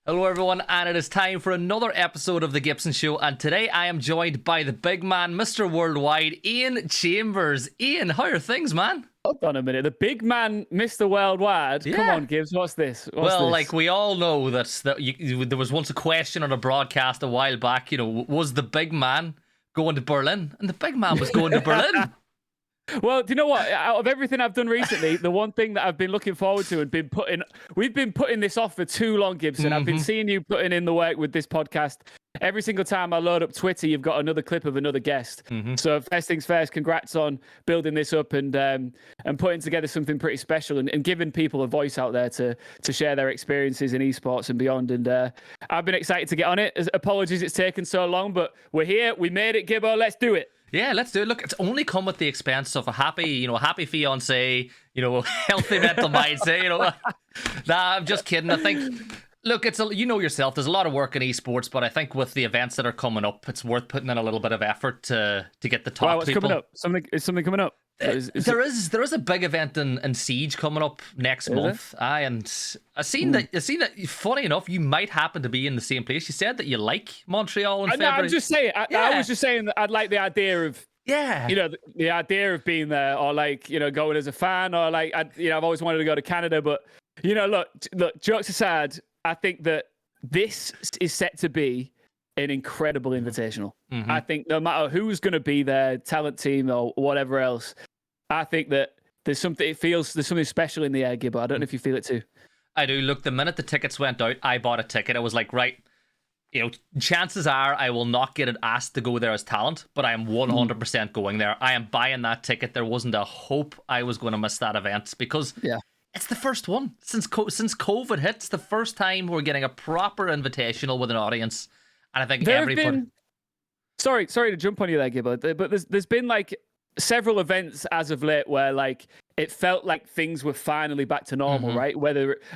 Hello everyone, and it is time for another episode of the Gibson Show, and today I am joined by the big man, Mr. Worldwide, Iain Chambers. Iain, how are things, man? Hold on a minute. The big man, Mr. Worldwide. Yeah. Come on, Gibbs. What's this? Like we all know that there was once a question on a broadcast a while back, was the big man going to Berlin? And the big man was going to Berlin. Well, do you know what? Out of everything I've done recently, the one thing that I've been looking forward to and we've been putting this off for too long, Gibson. Mm-hmm. I've been seeing you putting in the work with this podcast. Every single time I load up Twitter, you've got another clip of another guest. Mm-hmm. So first things first, congrats on building this up and putting together something pretty special and giving people a voice out there to share their experiences in esports and beyond. And I've been excited to get on it. Apologies it's taken so long, but we're here. We made it, Gibbo. Let's do it. Yeah, let's do it. Look, it's only come at the expense of a happy fiance, healthy mental mindset, Nah, I'm just kidding. I think, look, yourself, there's a lot of work in esports, but I think with the events that are coming up, it's worth putting in a little bit of effort to get the top wow, what's people. Coming up? Is something coming up? There is a big event in Siege coming up next month. And I seen that. Funny enough, you might happen to be in the same place. You said that you like Montreal in February. I'm just saying. I was just saying that I'd like the idea of the idea of being there, or going as a fan, or I've always wanted to go to Canada. But look, jokes aside, I think that this is set to be an incredible invitational. Mm-hmm. I think no matter who's going to be there, talent team or whatever else, I think that there's something special in the air, Gibbo. I don't know if you feel it too. I do. Look, the minute the tickets went out, I bought a ticket. I was like, right, chances are I will not get asked to go there as talent, but I am 100% going there. I am buying that ticket. There wasn't a hope I was going to miss that event because it's the first one since COVID hit. It's the first time we're getting a proper invitational with an audience. And I think Sorry to jump on you there, Gibbo, but there's been several events as of late where it felt like things were finally back to normal, right?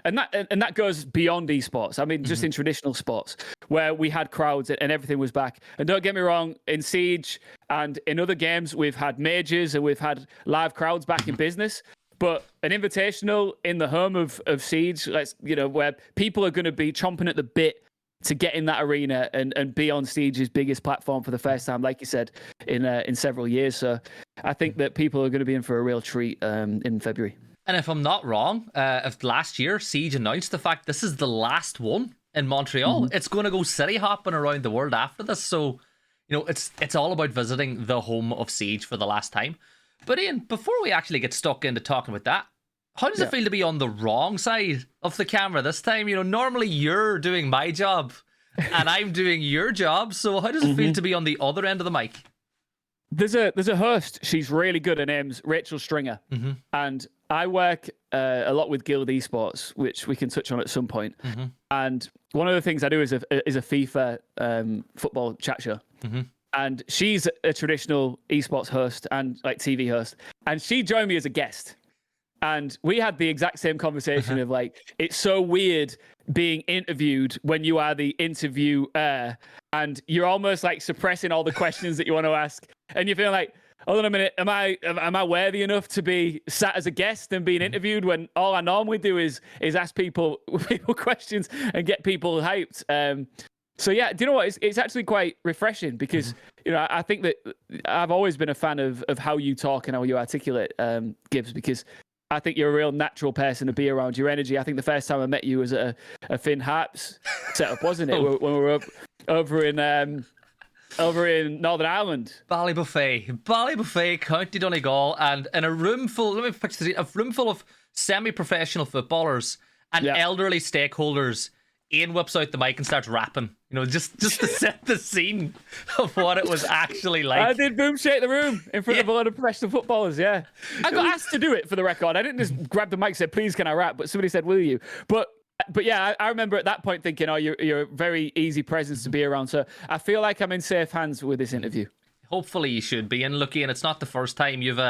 And that goes beyond esports. I mean, just in traditional sports where we had crowds and everything was back. And don't get me wrong, in Siege and in other games, we've had majors and we've had live crowds back in business. But an invitational in the home of Siege, where people are going to be chomping at the bit to get in that arena and be on Siege's biggest platform for the first time, like you said, in several years. So I think that people are going to be in for a real treat in February. And if I'm not wrong, if last year Siege announced the fact this is the last one in Montreal, it's going to go city hopping around the world after this. So, it's all about visiting the home of Siege for the last time. But Iain, before we actually get stuck into talking about that, how does it feel to be on the wrong side of the camera this time? Normally you're doing my job and I'm doing your job. So how does it feel to be on the other end of the mic? There's a host. She's really good. Her name's Rachel Stringer. And I work a lot with Guild Esports, which we can touch on at some point. And one of the things I do is a FIFA football chat show. And she's a traditional esports host and TV host. And she joined me as a guest. And we had the exact same conversation of it's so weird being interviewed when you are the interviewer and you're almost suppressing all the questions that you want to ask. And you feel hold on a minute, am I worthy enough to be sat as a guest and being interviewed when all I normally do is ask people questions and get people hyped? So yeah, do you know what? It's actually quite refreshing because I think that I've always been a fan of how you talk and how you articulate, Gibbs, because I think you're a real natural person to be around. Your energy. I think the first time I met you was at a Finn Harps setup, wasn't it? When we were over in Northern Ireland. Ballybuffet, County Donegal, and in a room full. Let me picture a room full of semi-professional footballers and elderly stakeholders. Iain whips out the mic and starts rapping, just to set the scene of what it was actually like. I did boom shake the room in front of a lot of professional footballers, I got asked to do it for the record. I didn't just grab the mic and say, please, can I rap? But somebody said, will you? But yeah, I remember at that point thinking, you're a very easy presence to be around. So I feel like I'm in safe hands with this interview. Hopefully you should be. And look, Iain, it's not the first time you've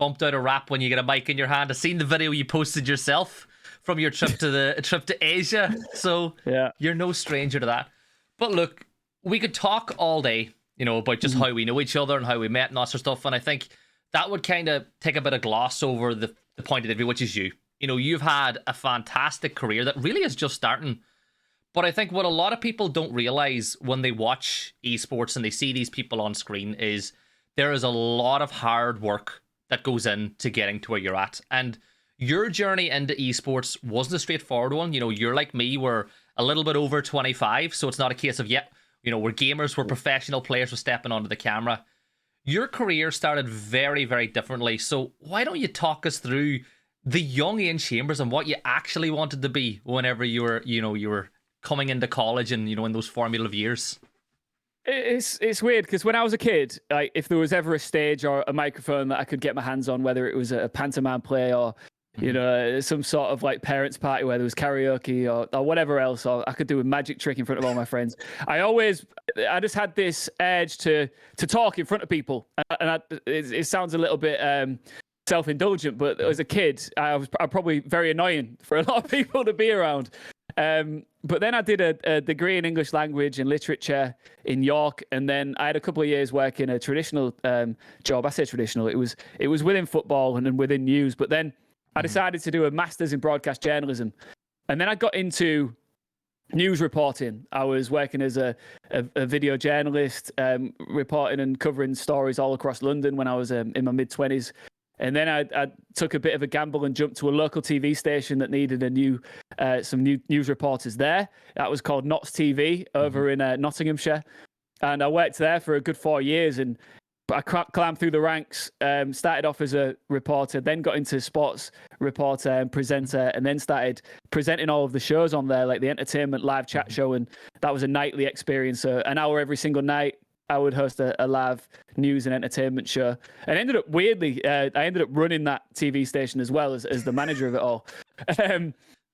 bumped out a rap when you get a mic in your hand. I've seen the video you posted yourself from your trip to Asia, so you're no stranger to that. But look, we could talk all day, about just how we know each other and how we met and that sort of stuff. And I think that would kind of take a bit of gloss over the point of the video, which is you. You've had a fantastic career that really is just starting But I think what a lot of people don't realize when they watch esports and they see these people on screen is there is a lot of hard work that goes into getting to where you're at. And your journey into esports wasn't a straightforward one. You know, you're like me, we're a little bit over 25, so it's not a case of, we're gamers, we're professional players, we're stepping onto the camera. Your career started very, very differently. So why don't you talk us through the young Iain Chambers and what you actually wanted to be whenever you were coming into college and, in those formative years? It's weird because when I was a kid, like if there was ever a stage or a microphone that I could get my hands on, whether it was a pantomime play or some sort of like parents' party where there was karaoke or whatever else, or I could do a magic trick in front of all my friends. I just had this urge to talk in front of people, and it sounds a little bit self-indulgent, but as a kid, I'm probably very annoying for a lot of people to be around. But then I did a degree in English language and literature in York, and then I had a couple of years working a traditional job. I say traditional; it was within football and then within news. But then I decided to do a master's in broadcast journalism, and then I got into news reporting. I was working as a video journalist, reporting and covering stories all across London when I was in my mid-20s. And then I took a bit of a gamble and jumped to a local TV station that needed some new news reporters there. That was called Notts TV over in Nottinghamshire. And I worked there for a good 4 years. But I climbed through the ranks, started off as a reporter, then got into sports reporter and presenter, and then started presenting all of the shows on there, like the entertainment live chat show. And that was a nightly experience. So an hour every single night, I would host a live news and entertainment show. And ended up, weirdly, I ended up running that TV station as well as the manager of it all.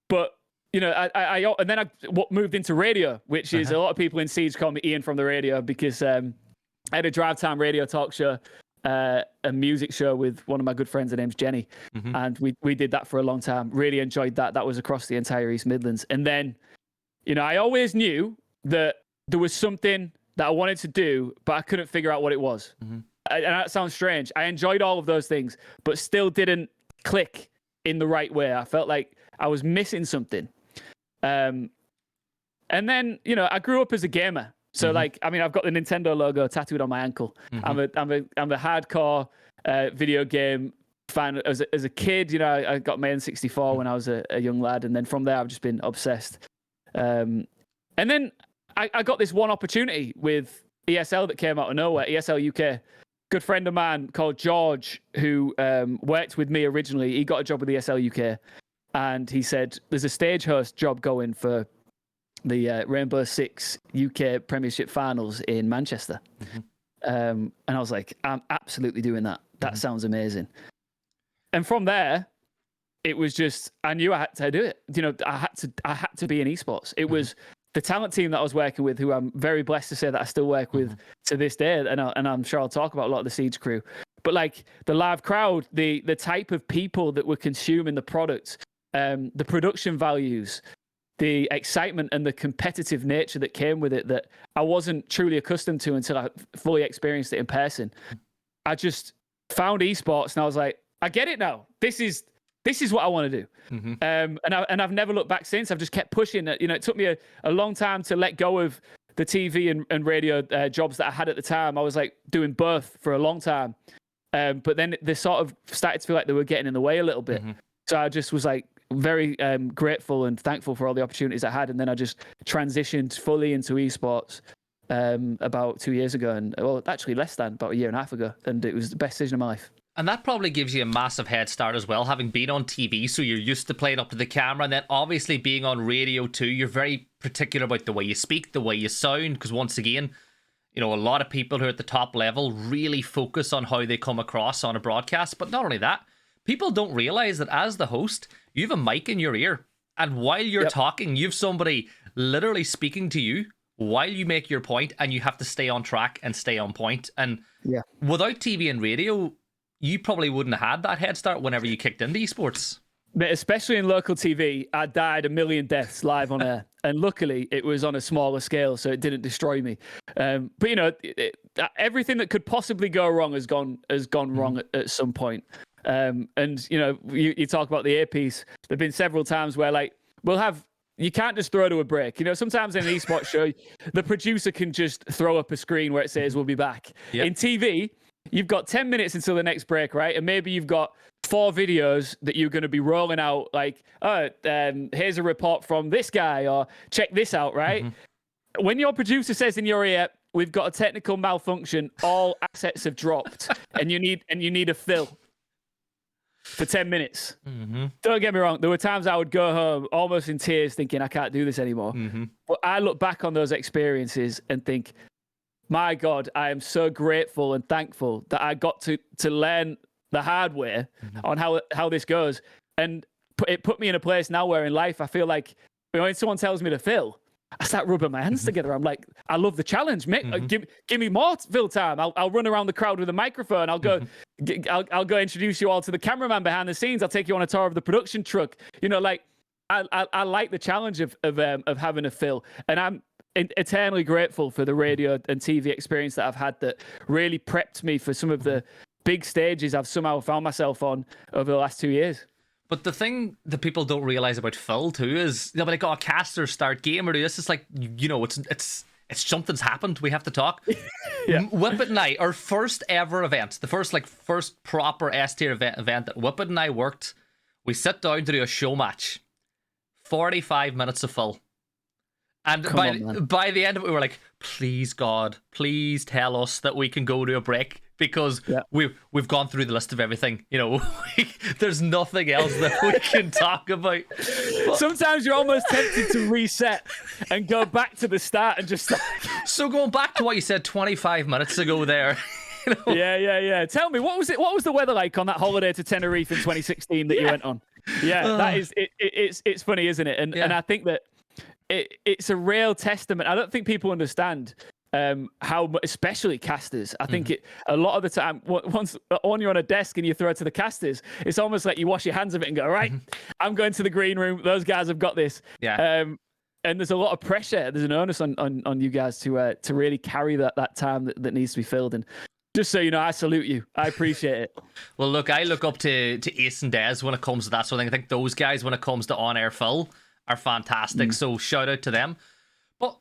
But, I and then I moved into radio, which is a lot of people in Siege call me Ian from the radio because I had a drive time radio talk show, a music show with one of my good friends. Her name's Jenny. And we did that for a long time. Really enjoyed that. That was across the entire East Midlands. And then, I always knew that there was something that I wanted to do, but I couldn't figure out what it was. And that sounds strange. I enjoyed all of those things, but still didn't click in the right way. I felt like I was missing something. And then, I grew up as a gamer. So I've got the Nintendo logo tattooed on my ankle. I'm a hardcore video game fan. As a kid, I got my N64 when I was a young lad. And then from there, I've just been obsessed. And then I got this one opportunity with ESL that came out of nowhere, ESL UK. Good friend of mine called George, who worked with me originally. He got a job with ESL UK, and he said, there's a stage host job going for the Rainbow Six UK Premiership Finals in Manchester. And I was like, I'm absolutely doing that. That sounds amazing. And from there, it was just, I knew I had to do it. I had to be in esports. It was the talent team that I was working with, who I'm very blessed to say that I still work with to this day, and I'm sure I'll talk about a lot of the Siege crew. But like the live crowd, the type of people that were consuming the product, the production values, the excitement and the competitive nature that came with it that I wasn't truly accustomed to until I fully experienced it in person. I just found esports and I was like, I get it now. This is what I want to do. And I've never looked back since. I've just kept pushing. It took me a long time to let go of the TV and radio jobs that I had at the time. I was like doing both for a long time. But then they sort of started to feel like they were getting in the way a little bit. So I just was like very grateful and thankful for all the opportunities I had. And then I just transitioned fully into esports about 2 years ago. And well, actually less than about a year and a half ago. And it was the best decision of my life. And that probably gives you a massive head start as well, having been on TV, so you're used to playing up to the camera, and then obviously being on radio too, you're very particular about the way you speak, the way you sound, because once again, a lot of people who are at the top level really focus on how they come across on a broadcast. But not only that, people don't realize that as the host, you have a mic in your ear, and while you're talking, you have somebody literally speaking to you while you make your point, and you have to stay on track and stay on point. And without TV and radio, you probably wouldn't have had that head start whenever you kicked into esports. But especially in local TV, I died a million deaths live on air. And luckily, it was on a smaller scale, so it didn't destroy me. But, everything that could possibly go wrong has gone wrong at some point. And, you talk about the earpiece. There have been several times where, like, we'll have, you can't just throw to a break. You know, sometimes in an esports show, the producer can just throw up a screen where it says we'll be back. Yep. In TV, you've got 10 minutes until the next break, right? And maybe you've got 4 videos that you're going to be rolling out, like, here's a report from this guy, or check this out, right? When your producer says in your ear, we've got a technical malfunction, all assets have dropped, and you need a fill for 10 minutes. Don't get me wrong, there were times I would go home almost in tears thinking I can't do this anymore. But I look back on those experiences and think, my God, I am so grateful and thankful that I got to learn the hard way on how this goes. And it put me in a place now where in life I feel like when someone tells me to fill, I start rubbing my hands together. I'm like, I love the challenge, mate. Give me more fill time. I'll run around the crowd with a microphone. I'll go introduce you all to the cameraman behind the scenes. I'll take you on a tour of the production truck. You know, like I like the challenge of having a fill, and I'm eternally grateful for the radio and TV experience that I've had that really prepped me for some of the big stages I've somehow found myself on over the last 2 years. But the thing that people don't realize about Phil too is, you know, like, oh, caster start game or do this. It's like, you know, it's something's happened. We have to talk. Whippet and I, our first ever event, the first proper S tier event that Whippet and I worked. We sit down to do a show match. 45 minutes of Phil. And by the end of it, we were like, please God, please tell us that we can go to a break, because we've gone through the list of everything. You know, there's nothing else that we can talk about. But sometimes you're almost tempted to reset and go back to the start and just start. So going back to what you said 25 minutes ago there. You know? Yeah. Tell me, what was it? What was the weather like on that holiday to Tenerife in 2016 that you went on? Yeah, that is it's funny, isn't it? And I think that it's a real testament. I don't think people understand how, especially casters. I think a lot of the time, once you're on a desk and you throw it to the casters, it's almost like you wash your hands of it and go, right, I'm going to the green room. Those guys have got this. Yeah. And there's a lot of pressure. There's an onus on you guys to really carry that time that needs to be filled. And just so you know, I salute you. I appreciate it. Well, look, I look up to Ace and Des when it comes to that sort of thing. I think those guys, when it comes to on-air Phil, are fantastic. So shout out to them. But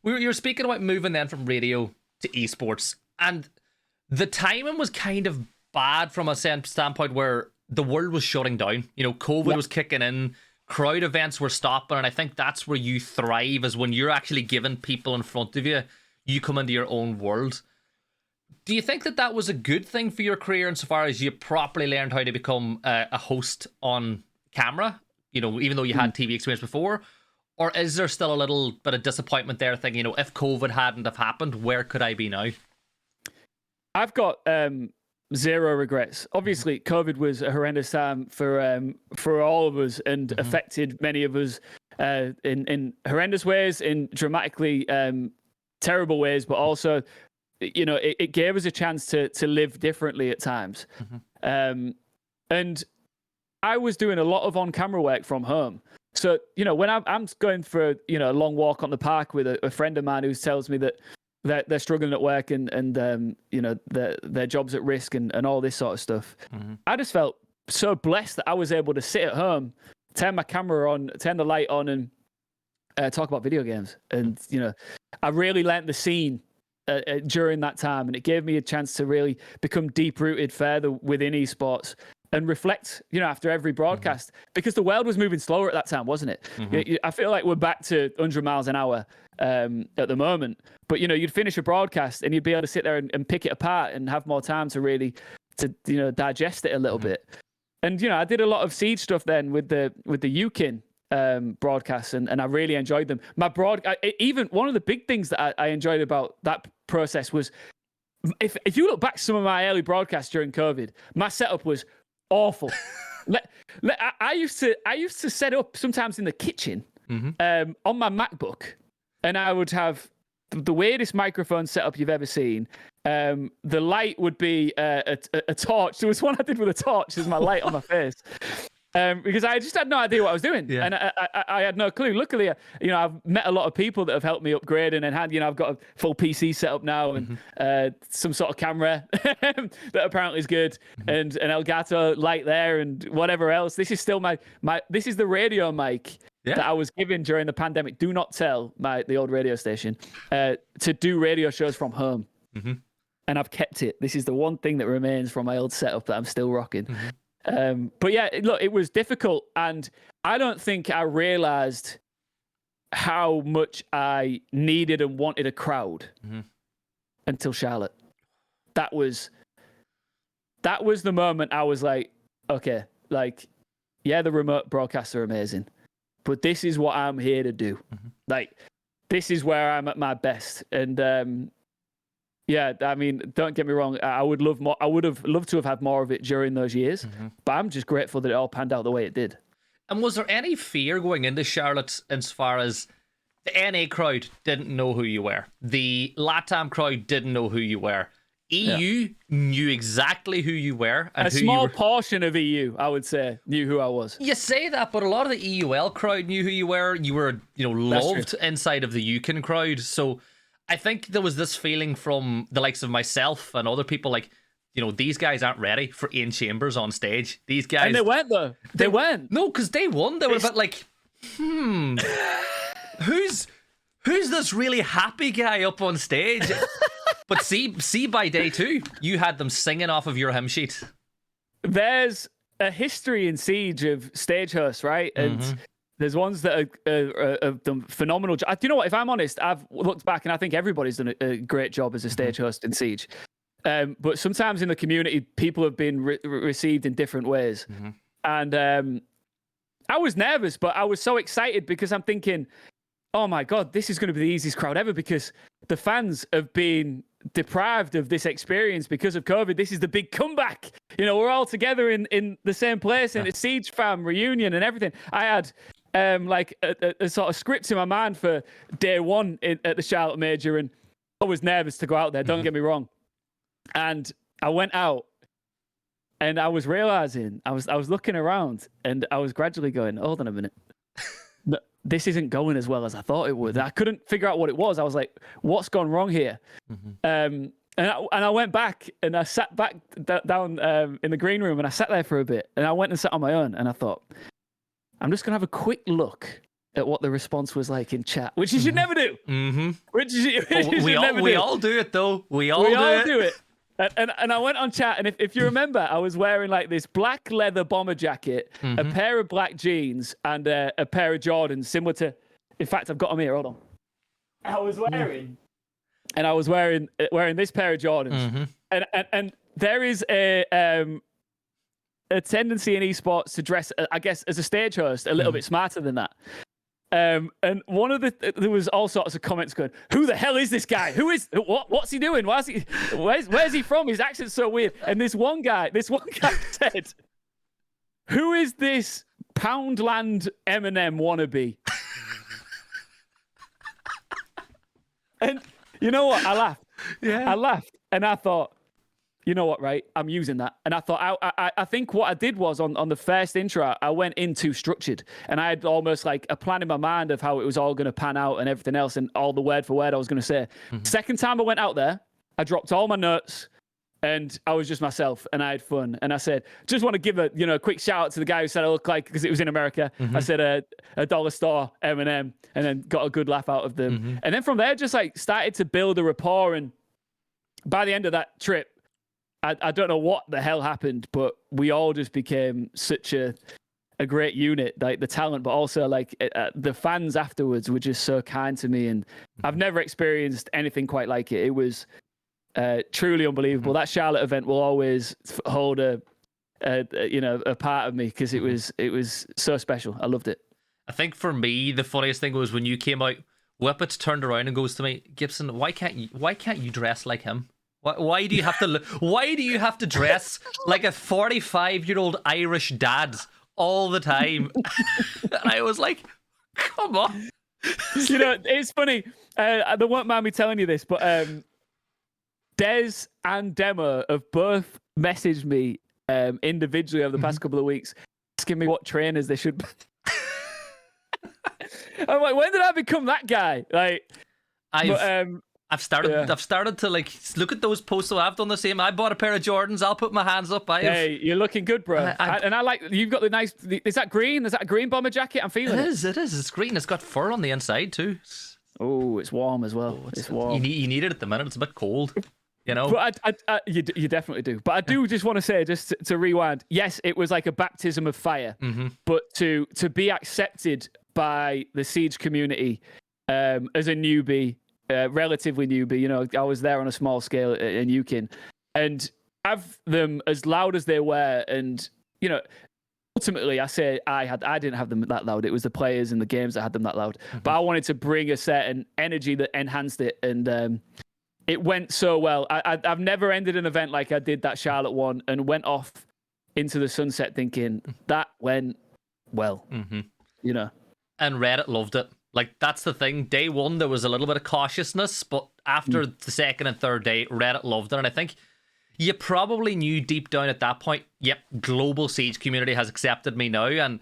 you're speaking about moving then from radio to esports, and the timing was kind of bad from a standpoint where the world was shutting down. You know, COVID was kicking in, crowd events were stopping, and I think that's where you thrive, is when you're actually giving people in front of you, you come into your own world. Do you think that was a good thing for your career insofar as you properly learned how to become a host on camera? You know, even though you had TV experience before, or is there still a little bit of disappointment there, thinking, you know, if COVID hadn't have happened, where could I be now? I've got zero regrets. Obviously, COVID was a horrendous time for all of us, and affected many of us in horrendous ways, in dramatically terrible ways, but also, you know, it gave us a chance to live differently at times. And I was doing a lot of on-camera work from home. So, you know, when I'm going for, you know, a long walk on the park with a friend of mine who tells me that they're struggling at work and you know, their job's at risk and all this sort of stuff, I just felt so blessed that I was able to sit at home, turn my camera on, turn the light on, and talk about video games. And, you know, I really learnt the scene during that time, and it gave me a chance to really become deep-rooted further within esports and reflect, you know, after every broadcast, because the world was moving slower at that time, wasn't it? I feel like we're back to 100 miles an hour at the moment, but, you know, you'd finish a broadcast and you'd be able to sit there and pick it apart and have more time to really, you know, digest it a little bit. And, you know, I did a lot of Siege stuff then with the UKIN broadcasts, and I really enjoyed them. Even one of the big things that I enjoyed about that process was, if you look back some of my early broadcasts during COVID, my setup was awful. I used to set up sometimes in the kitchen on my MacBook, and I would have the weirdest microphone setup you've ever seen. The light would be a torch. There was one I did with a torch as my light on my face. Because I just had no idea what I was doing, and I had no clue. Luckily, you know, I've met a lot of people that have helped me upgrade, and had, you know, I've got a full PC set up now, and some sort of camera that apparently is good, and an Elgato light there, and whatever else. This is still my this is the radio mic that I was given during the pandemic. Do not tell the old radio station to do radio shows from home. And I've kept it. This is the one thing that remains from my old setup that I'm still rocking. But yeah, look, it was difficult. And I don't think I realized how much I needed and wanted a crowd until Charlotte. That was the moment I was like, okay, like, yeah, the remote broadcasts are amazing, but this is what I'm here to do. Like, this is where I'm at my best. And yeah, I mean, don't get me wrong. I would love more. I would have loved to have had more of it during those years, but I'm just grateful that it all panned out the way it did. And was there any fear going into Charlotte as far as the NA crowd didn't know who you were? The LATAM crowd didn't know who you were. EU knew exactly who you were. And a small portion of EU, I would say, knew who I was. You say that, but a lot of the EUL crowd knew who you were. You were, loved inside of the UCAN crowd. So I think there was this feeling from the likes of myself and other people like, these guys aren't ready for Iain Chambers on stage. These guys... And they went, though. They went. No, because they won. They were a bit like, who's this really happy guy up on stage? But see, by day 2, you had them singing off of your hymn sheet. There's a history in Siege of stage hosts, right? And there's ones that have done phenomenal. Do you know what? If I'm honest, I've looked back and I think everybody's done a great job as a stage host in Siege. But sometimes in the community, people have been received in different ways. And I was nervous, but I was so excited because I'm thinking, oh my God, this is going to be the easiest crowd ever because the fans have been deprived of this experience because of COVID. This is the big comeback. We're all together in the same place and it's Siege fam reunion and everything. I had like a sort of script in my mind for day 1 at the Charlotte Major, and I was nervous to go out there. Don't get me wrong. And I went out and I was realizing, I was looking around and I was gradually going, hold on a minute. This isn't going as well as I thought it would. I couldn't figure out what it was. I was like, what's gone wrong here? And I went back and I sat back down in the green room and I sat there for a bit and I went and sat on my own and I thought, I'm just going to have a quick look at what the response was like in chat, which you should never do. We all do it though. We all do it. And I went on chat, and if you remember, I was wearing like this black leather bomber jacket, a pair of black jeans, and a pair of Jordans, similar to. In fact, I've got them here. Hold on. I was wearing this pair of Jordans, and there is a tendency in esports to dress, I guess, as a stage host, a little bit smarter than that. And there was all sorts of comments going, who the hell is this guy? What's he doing? Where's he from? His accent's so weird. And this one guy said, who is this Poundland Eminem wannabe? And you know what? I laughed. Yeah. I laughed. And I thought, you know what, right? I'm using that. And I thought, I think what I did was on the first intro, I went in too structured. And I had almost like a plan in my mind of how it was all going to pan out and everything else and all the word for word I was going to say. Second time I went out there, I dropped all my notes and I was just myself and I had fun. And I said, just want to give a quick shout out to the guy who said I look like, because it was in America. I said a dollar store Eminem and then got a good laugh out of them. And then from there, just like started to build a rapport. And by the end of that trip, I don't know what the hell happened, but we all just became such a great unit, like the talent, but also like the fans afterwards were just so kind to me. And I've never experienced anything quite like it. It was truly unbelievable. That Charlotte event will always hold a part of me because it was so special. I loved it. I think for me, the funniest thing was when you came out, Whippet turned around and goes to me, Gibson, why can't you dress like him? Why do you have to dress like a 45-year-old Irish dad all the time? And I was like, come on. It's funny. They won't mind me telling you this, but Des and Demo have both messaged me individually over the past couple of weeks, asking me what trainers they should. I'm like, when did I become that guy? Like, I've started to like look at those posts. So I've done the same. I bought a pair of Jordans. I'll put my hands up. Hey, you're looking good, bro. And I like you've got the nice. Is that green? Is that a green bomber jacket? I'm feeling it. It is. It's green. It's got fur on the inside too. Oh, it's warm as well. It's warm. You need it at the minute. It's a bit cold. You know. But you definitely do. But I do just want to say, just to rewind. Yes, it was like a baptism of fire. But to be accepted by the Siege community as a newbie. Relatively newbie, you know, I was there on a small scale in Yukin, and have them as loud as they were, and you know, ultimately, I say I didn't have them that loud. It was the players and the games that had them that loud. But I wanted to bring a certain energy that enhanced it, and it went so well. I've never ended an event like I did that Charlotte one, and went off into the sunset thinking that went well. You know, and Reddit loved it. Like, that's the thing. Day one, there was a little bit of cautiousness, but after the second and third day, Reddit loved it. And I think you probably knew deep down at that point, yep, global Siege community has accepted me now. And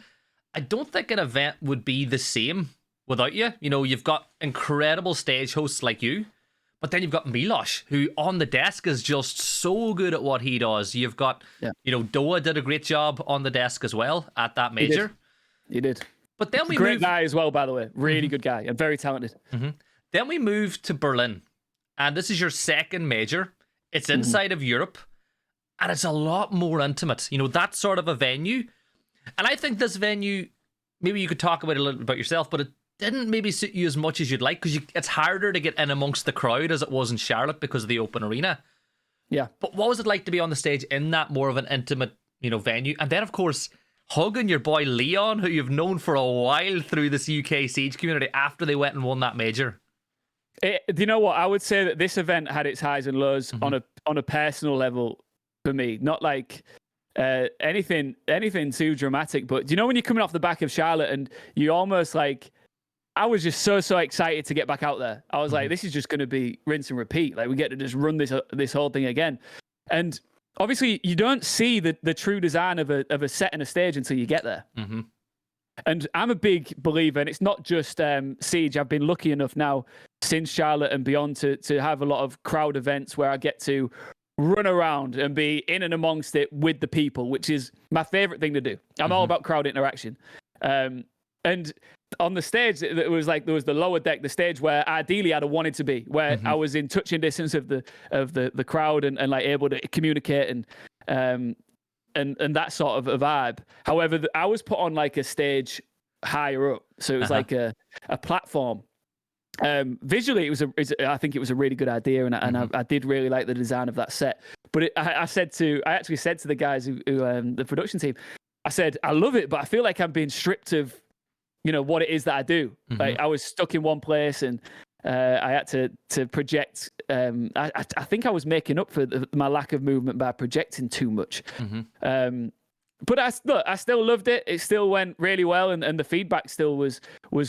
I don't think an event would be the same without you. You know, you've got incredible stage hosts like you, but then you've got Milosh, who on the desk is just so good at what he does. You've got, you know, Doa did a great job on the desk as well at that major. He did. But then we great guy as well, by the way. Really good guy and very talented. Then we moved to Berlin, and this is your second major. It's inside of Europe, and it's a lot more intimate. You know, that sort of a venue. And I think this venue, maybe you could talk about it a little bit about yourself, but it didn't maybe suit you as much as you'd like, because it's harder to get in amongst the crowd as it was in Charlotte because of the open arena. Yeah. But what was it like to be on the stage in that more of an intimate, you know, venue? And then, of course, hugging your boy Leon, who you've known for a while through this UK Siege community after they went and won that major. Do you know what? I would say that this event had its highs and lows on a personal level for me. Not like anything too dramatic, but do you know when you're coming off the back of Charlotte and you almost like, I was just so excited to get back out there. I was like, this is just going to be rinse and repeat. Like, we get to just run this whole thing again. And obviously, you don't see the true design of a set and a stage until you get there. And I'm a big believer, and it's not just Siege. I've been lucky enough now since Charlotte and beyond to have a lot of crowd events where I get to run around and be in and amongst it with the people, which is my favorite thing to do. I'm all about crowd interaction. And on the stage, it was like there was the lower deck, the stage where ideally I'd have wanted to be, where I was in touching distance of the crowd and like able to communicate and that sort of a vibe. However, I was put on like a stage higher up, so it was like a platform. Visually, I think it was a really good idea, and I did really like the design of that set. But I actually said to the guys who the production team, I said, I love it, but I feel like I'm being stripped of, you know, what it is that I do. Like, I was stuck in one place, and I had to project. I think I was making up for my lack of movement by projecting too much. But I still loved it. It still went really well, and the feedback still was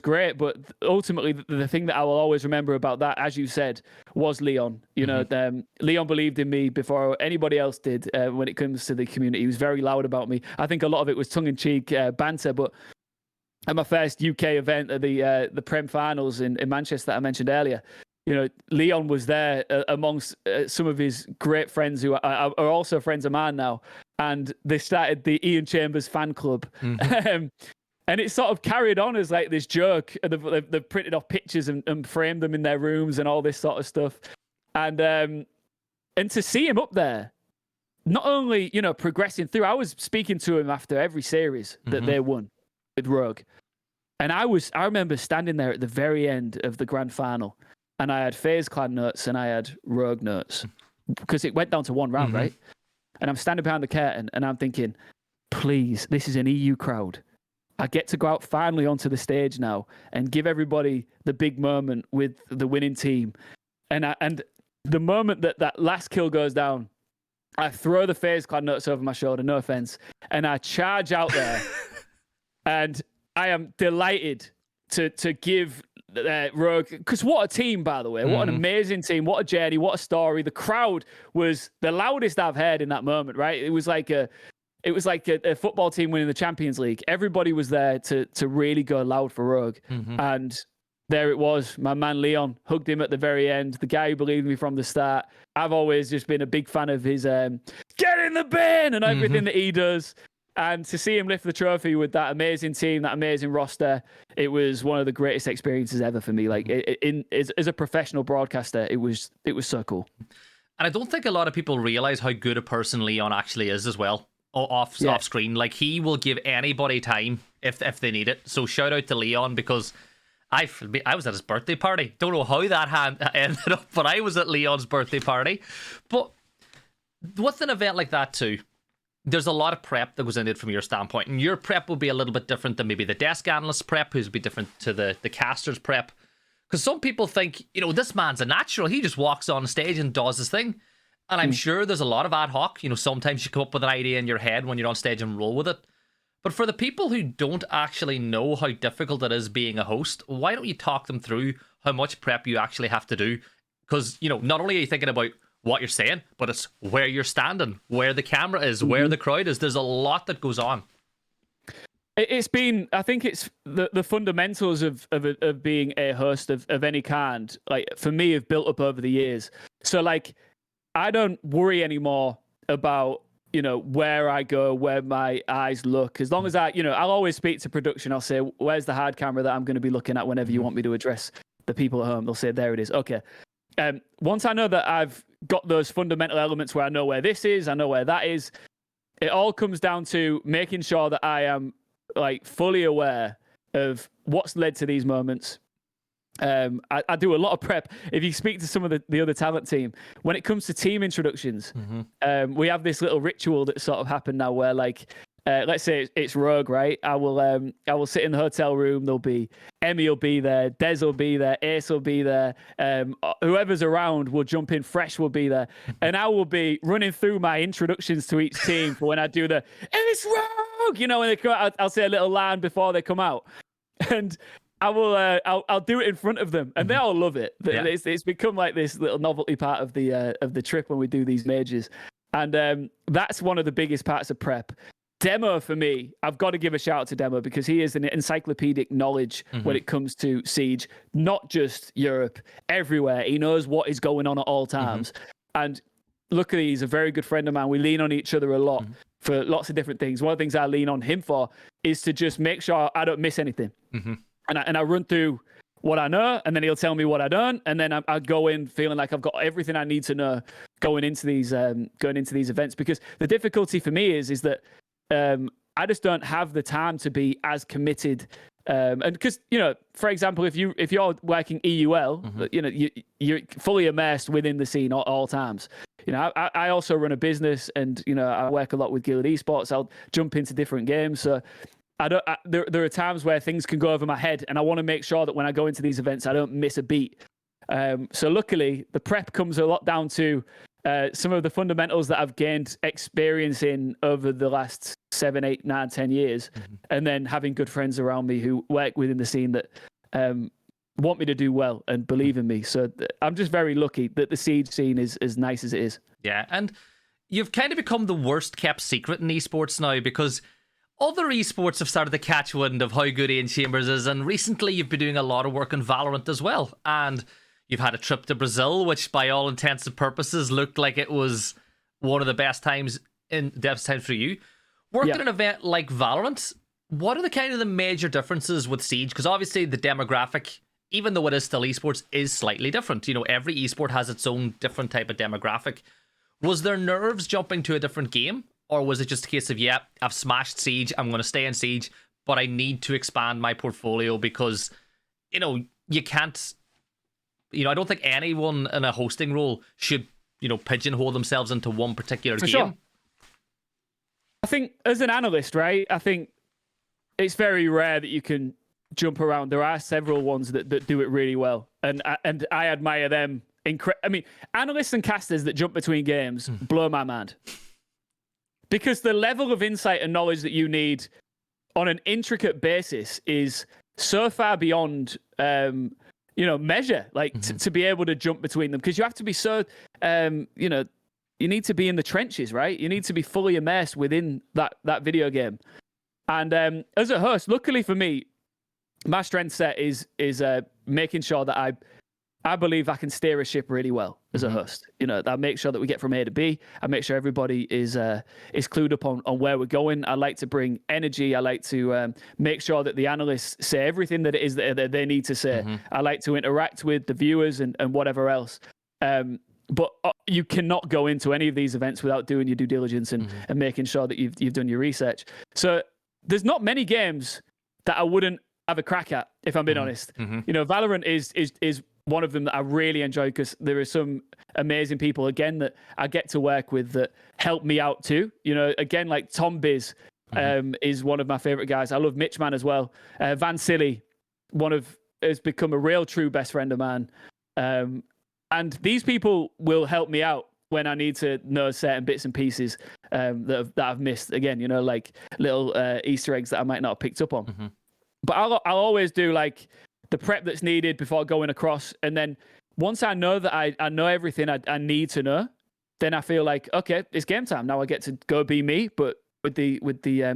great. But ultimately, the thing that I will always remember about that, as you said, was Leon. You know, Leon believed in me before anybody else did. When it comes to the community, he was very loud about me. I think a lot of it was tongue-in-cheek banter, but at my first UK event at the Prem Finals in Manchester that I mentioned earlier, you know, Leon was there amongst some of his great friends who are also friends of mine now. And they started the Iain Chambers fan club. And it sort of carried on as like this joke. And they've printed off pictures and framed them in their rooms and all this sort of stuff. And to see him up there, not only, you know, progressing through, I was speaking to him after every series that they won with Rogue. And I remember standing there at the very end of the grand final, and I had FaZe Clan notes and I had Rogue notes, because it went down to one round, right? And I'm standing behind the curtain and I'm thinking, please, this is an EU crowd. I get to go out finally onto the stage now and give everybody the big moment with the winning team. And the moment that last kill goes down, I throw the FaZe Clan notes over my shoulder, no offense, and I charge out there. And I am delighted to give Rogue, because what a team, by the way. What an amazing team. What a journey. What a story. The crowd was the loudest I've heard in that moment, right? It was like a football team winning the Champions League. Everybody was there to really go loud for Rogue. And there it was, my man Leon, hugged him at the very end, the guy who believed in me from the start. I've always just been a big fan of his get in the bin and everything that he does. And to see him lift the trophy with that amazing team, that amazing roster, it was one of the greatest experiences ever for me. Like as a professional broadcaster, it was so cool. And I don't think a lot of people realize how good a person Leon actually is as well, off screen. Like, he will give anybody time if they need it. So shout out to Leon, because I was at his birthday party. Don't know how that ended up, but I was at Leon's birthday party. But with an event like that too, there's a lot of prep that goes into it from your standpoint, and your prep will be a little bit different than maybe the desk analyst's prep, who's be different to the caster's prep. Because some people think, this man's a natural. He just walks on stage and does his thing. And I'm sure there's a lot of ad hoc. Sometimes you come up with an idea in your head when you're on stage and roll with it. But for the people who don't actually know how difficult it is being a host, why don't you talk them through how much prep you actually have to do? Because, not only are you thinking about what you're saying, but it's where you're standing, where the camera is, where the crowd is. There's a lot that goes on. It's been, I think it's the fundamentals of being a host of any kind, like, for me, have built up over the years. So, like, I don't worry anymore about, where I go, where my eyes look. As long as I'll always speak to production. I'll say, where's the hard camera that I'm going to be looking at whenever you want me to address the people at home? They'll say, there it is. Okay. Once I know that I've got those fundamental elements where I know where this is, I know where that is, it all comes down to making sure that I am, like, fully aware of what's led to these moments. I do a lot of prep. If you speak to some of the other talent team, when it comes to team introductions, we have this little ritual that sort of happened now where, like, let's say it's Rogue, right? I will sit in the hotel room. There'll be Emmy will be there, Des will be there, Ace will be there. Whoever's around will jump in. Fresh will be there, and I will be running through my introductions to each team for when I do the it's Rogue. When they come out, I'll say a little line before they come out, and I will I'll do it in front of them, and they all love it. Yeah. It's become like this little novelty part of the trip when we do these majors, and that's one of the biggest parts of prep. Demo, for me, I've got to give a shout out to Demo, because he is an encyclopedic knowledge when it comes to Siege, not just Europe, everywhere. He knows what is going on at all times. And luckily, he's a very good friend of mine. We lean on each other a lot for lots of different things. One of the things I lean on him for is to just make sure I don't miss anything. And I run through what I know, and then he'll tell me what I don't, and then I go in feeling like I've got everything I need to know going into these events. Because the difficulty for me is that I just don't have the time to be as committed. And because, for example, if you're working EUL, you're fully immersed within the scene at all times. I also run a business, and I work a lot with Guild Esports. I'll jump into different games, so there are times where things can go over my head, and I want to make sure that when I go into these events, I don't miss a beat. So luckily, the prep comes a lot down to some of the fundamentals that I've gained experience in over the last 7, 8, 9, 10 years, and then having good friends around me who work within the scene that want me to do well and believe in me. So I'm just very lucky that the Siege scene is as nice as it is. Yeah, and you've kind of become the worst kept secret in esports now, because other esports have started to catch wind of how good Iain Chambers is, and recently you've been doing a lot of work in Valorant as well, and you've had a trip to Brazil, which by all intents and purposes looked like it was one of the best times for you. Working an event like Valorant, what are the major differences with Siege? Because obviously the demographic, even though it is still esports, is slightly different. Every esport has its own different type of demographic. Was there nerves jumping to a different game? Or was it just a case of, I've smashed Siege, I'm going to stay in Siege, but I need to expand my portfolio because, you can't, I don't think anyone in a hosting role should, pigeonhole themselves into one particular game. Sure. I think as an analyst, right, I think it's very rare that you can jump around. There are several ones that do it really well, and I admire them. Analysts and casters that jump between games blow my mind. Because the level of insight and knowledge that you need on an intricate basis is so far beyond, measure. Like to be able to jump between them, because you have to be so, you need to be in the trenches, right? You need to be fully immersed within that video game. And as a host, luckily for me, my strength set is making sure that I believe I can steer a ship really well as a host. You know, I make sure that we get from A to B. I make sure everybody is clued up on where we're going. I like to bring energy. I like to make sure that the analysts say everything that it is that they need to say. I like to interact with the viewers and whatever else. But you cannot go into any of these events without doing your due diligence and making sure that you've done your research. So there's not many games that I wouldn't have a crack at, if I'm being honest. You know, Valorant is one of them that I really enjoy because there are some amazing people, again, that I get to work with that help me out too. You know, again, like Tom Biz is one of my favorite guys. I love Mitchman as well. Van Silly, has become a real true best friend of mine. And these people will help me out when I need to know certain bits and pieces that I've missed. Again, you know, like little Easter eggs that I might not have picked up on. But I'll always do like the prep that's needed before going across. And then once I know that I know everything I need to know, then I feel like, okay, it's game time. Now I get to go be me, but with the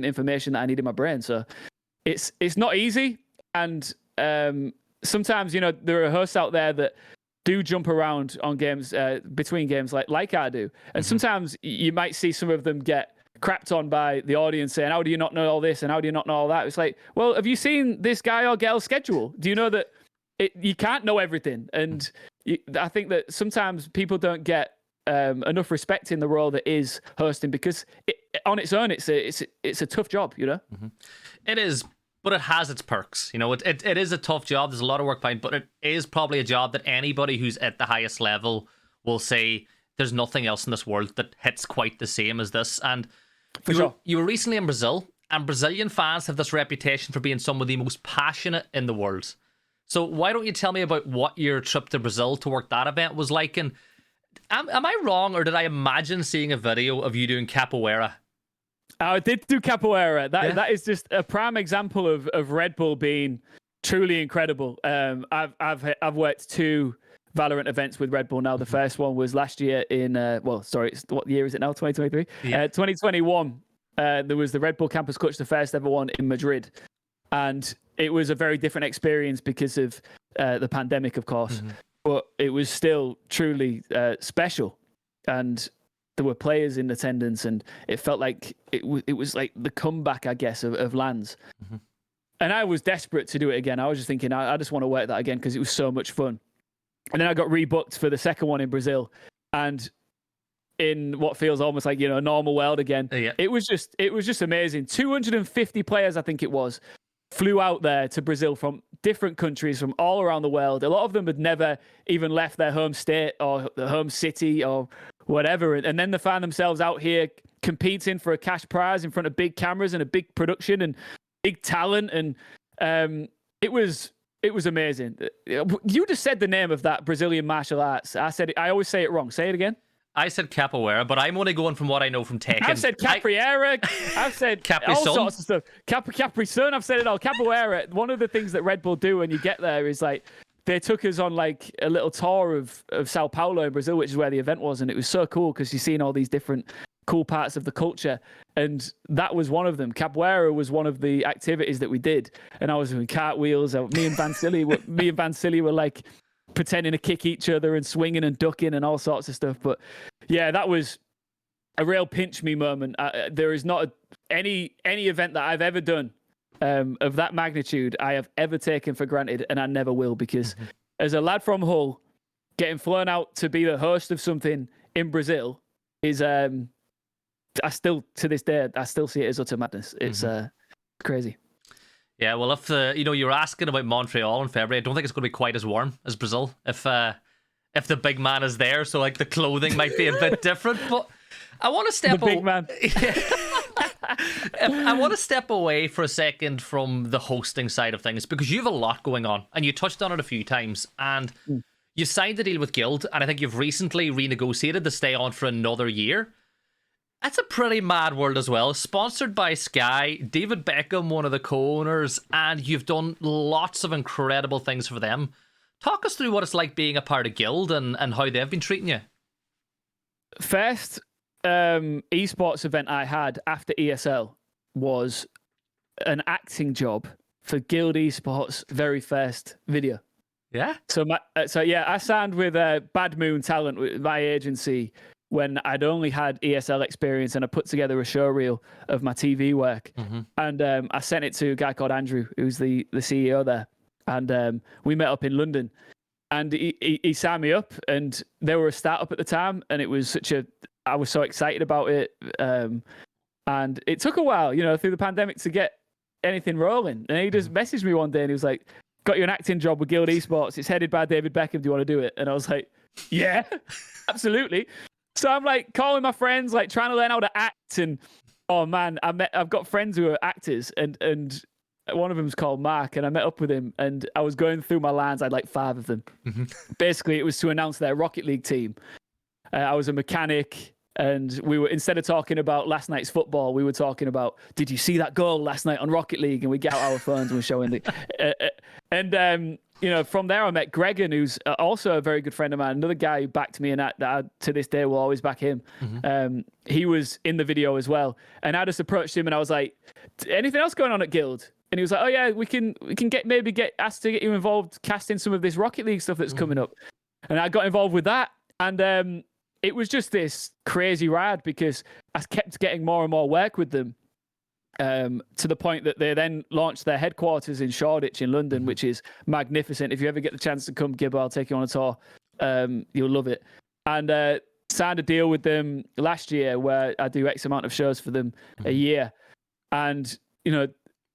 information that I need in my brain. So it's not easy. And sometimes, you know, there are hosts out there that do jump around on games, between games like I do. And sometimes you might see some of them get crapped on by the audience saying, how do you not know all this and how do you not know all that? It's like, well, have you seen this guy or girl's schedule? Do you know that you can't know everything? And I think that sometimes people don't get enough respect in the role that is hosting because on its own, it's a tough job, you know? It is, but it has its perks. You know, it is a tough job. There's a lot of work behind, but it is probably a job that anybody who's at the highest level will say there's nothing else in this world that hits quite the same as this. And you were recently in Brazil, and Brazilian fans have this reputation for being some of the most passionate in the world. So why don't you tell me about what your trip to Brazil to work that event was like? And am I wrong, or did I imagine seeing a video of you doing capoeira? I did do capoeira. That is just a prime example of Red Bull being truly incredible. I've worked 2 Valorant events with Red Bull now. The first one was last year in what year is it now? 2023. 2021. There was the Red Bull Campus Clutch, the first ever one in Madrid, and it was a very different experience because of the pandemic, of course. But it was still truly special, and there were players in attendance, and it felt like it was like the comeback, I guess, of LANs. And I was desperate to do it again. I was just thinking, I just want to work that again because it was so much fun. And then I got rebooked for the second one in Brazil, and in what feels almost like, you know, a normal world again. It was just amazing. 250 players, I think it was, flew out there to Brazil from different countries from all around the world. A lot of them had never even left their home state or the home city or whatever. And then they found themselves out here competing for a cash prize in front of big cameras and a big production and big talent. And it was amazing. You just said the name of that Brazilian martial arts. I said it. I always say it wrong. Say it again. I said capoeira, but I'm only going from what I know from Tekken. I've said capoeira. I've said all sorts of stuff. Capri Sun. I've said it all. Capoeira. One of the things that Red Bull do when you get there is like they took us on like a little tour of Sao Paulo in Brazil, which is where the event was, and it was so cool because you're seeing all these different cool parts of the culture, and that was one of them. Capoeira was one of the activities that we did, and I was doing cartwheels. Me and Van Silly were like pretending to kick each other and swinging and ducking and all sorts of stuff. But yeah, that was a real pinch me moment. There is not any event that I've ever done of that magnitude I have ever taken for granted, and I never will, because as a lad from Hull, getting flown out to be the host of something in Brazil is I still, to this day, I still see it as utter madness. It's crazy. Yeah, well, if you were asking about Montreal in February, I don't think it's going to be quite as warm as Brazil if the big man is there. So like the clothing might be a bit different. But I want to step big man. I want to step away for a second from the hosting side of things, because you have a lot going on, and you touched on it a few times, and you signed the deal with Guild, and I think you've recently renegotiated to stay on for another year. That's a pretty mad world as well. Sponsored by Sky, David Beckham, one of the co-owners, and you've done lots of incredible things for them. Talk us through what it's like being a part of Guild and how they've been treating you. First esports event I had after ESL was an acting job for Guild Esports' very first video. Yeah. So I signed with Bad Moon Talent, with my agency, when I'd only had ESL experience, and I put together a show reel of my TV work, and I sent it to a guy called Andrew, who's the CEO there, and we met up in London, and he signed me up, and they were a startup at the time, and it was I was so excited about it, and it took a while, through the pandemic to get anything rolling, and he just messaged me one day, and he was like, "Got you an acting job with Guild Esports. It's headed by David Beckham. Do you want to do it?" And I was like, "Yeah, absolutely." So I'm like calling my friends, like trying to learn how to act. And oh man, I've got friends who are actors, and one of them's called Mark, and I met up with him, and I was going through my lines. I had like 5 of them. Basically, it was to announce their Rocket League team. I was a mechanic. And we were, instead of talking about last night's football, we were talking about, did you see that goal last night on Rocket League? And we get out our phones and we're showing from there I met Gregan, who's also a very good friend of mine. Another guy who backed me, and that I, to this day, will always back him. He was in the video as well. And I just approached him and I was like, anything else going on at Guild? And he was like, oh yeah, we can get asked to get you involved casting some of this Rocket League stuff that's coming up. And I got involved with that. And it was just this crazy ride, because I kept getting more and more work with them, to the point that they then launched their headquarters in Shoreditch in London, which is magnificent. If you ever get the chance to come, Gibbo, I'll take you on a tour. You'll love it. And signed a deal with them last year where I do X amount of shows for them a year. And,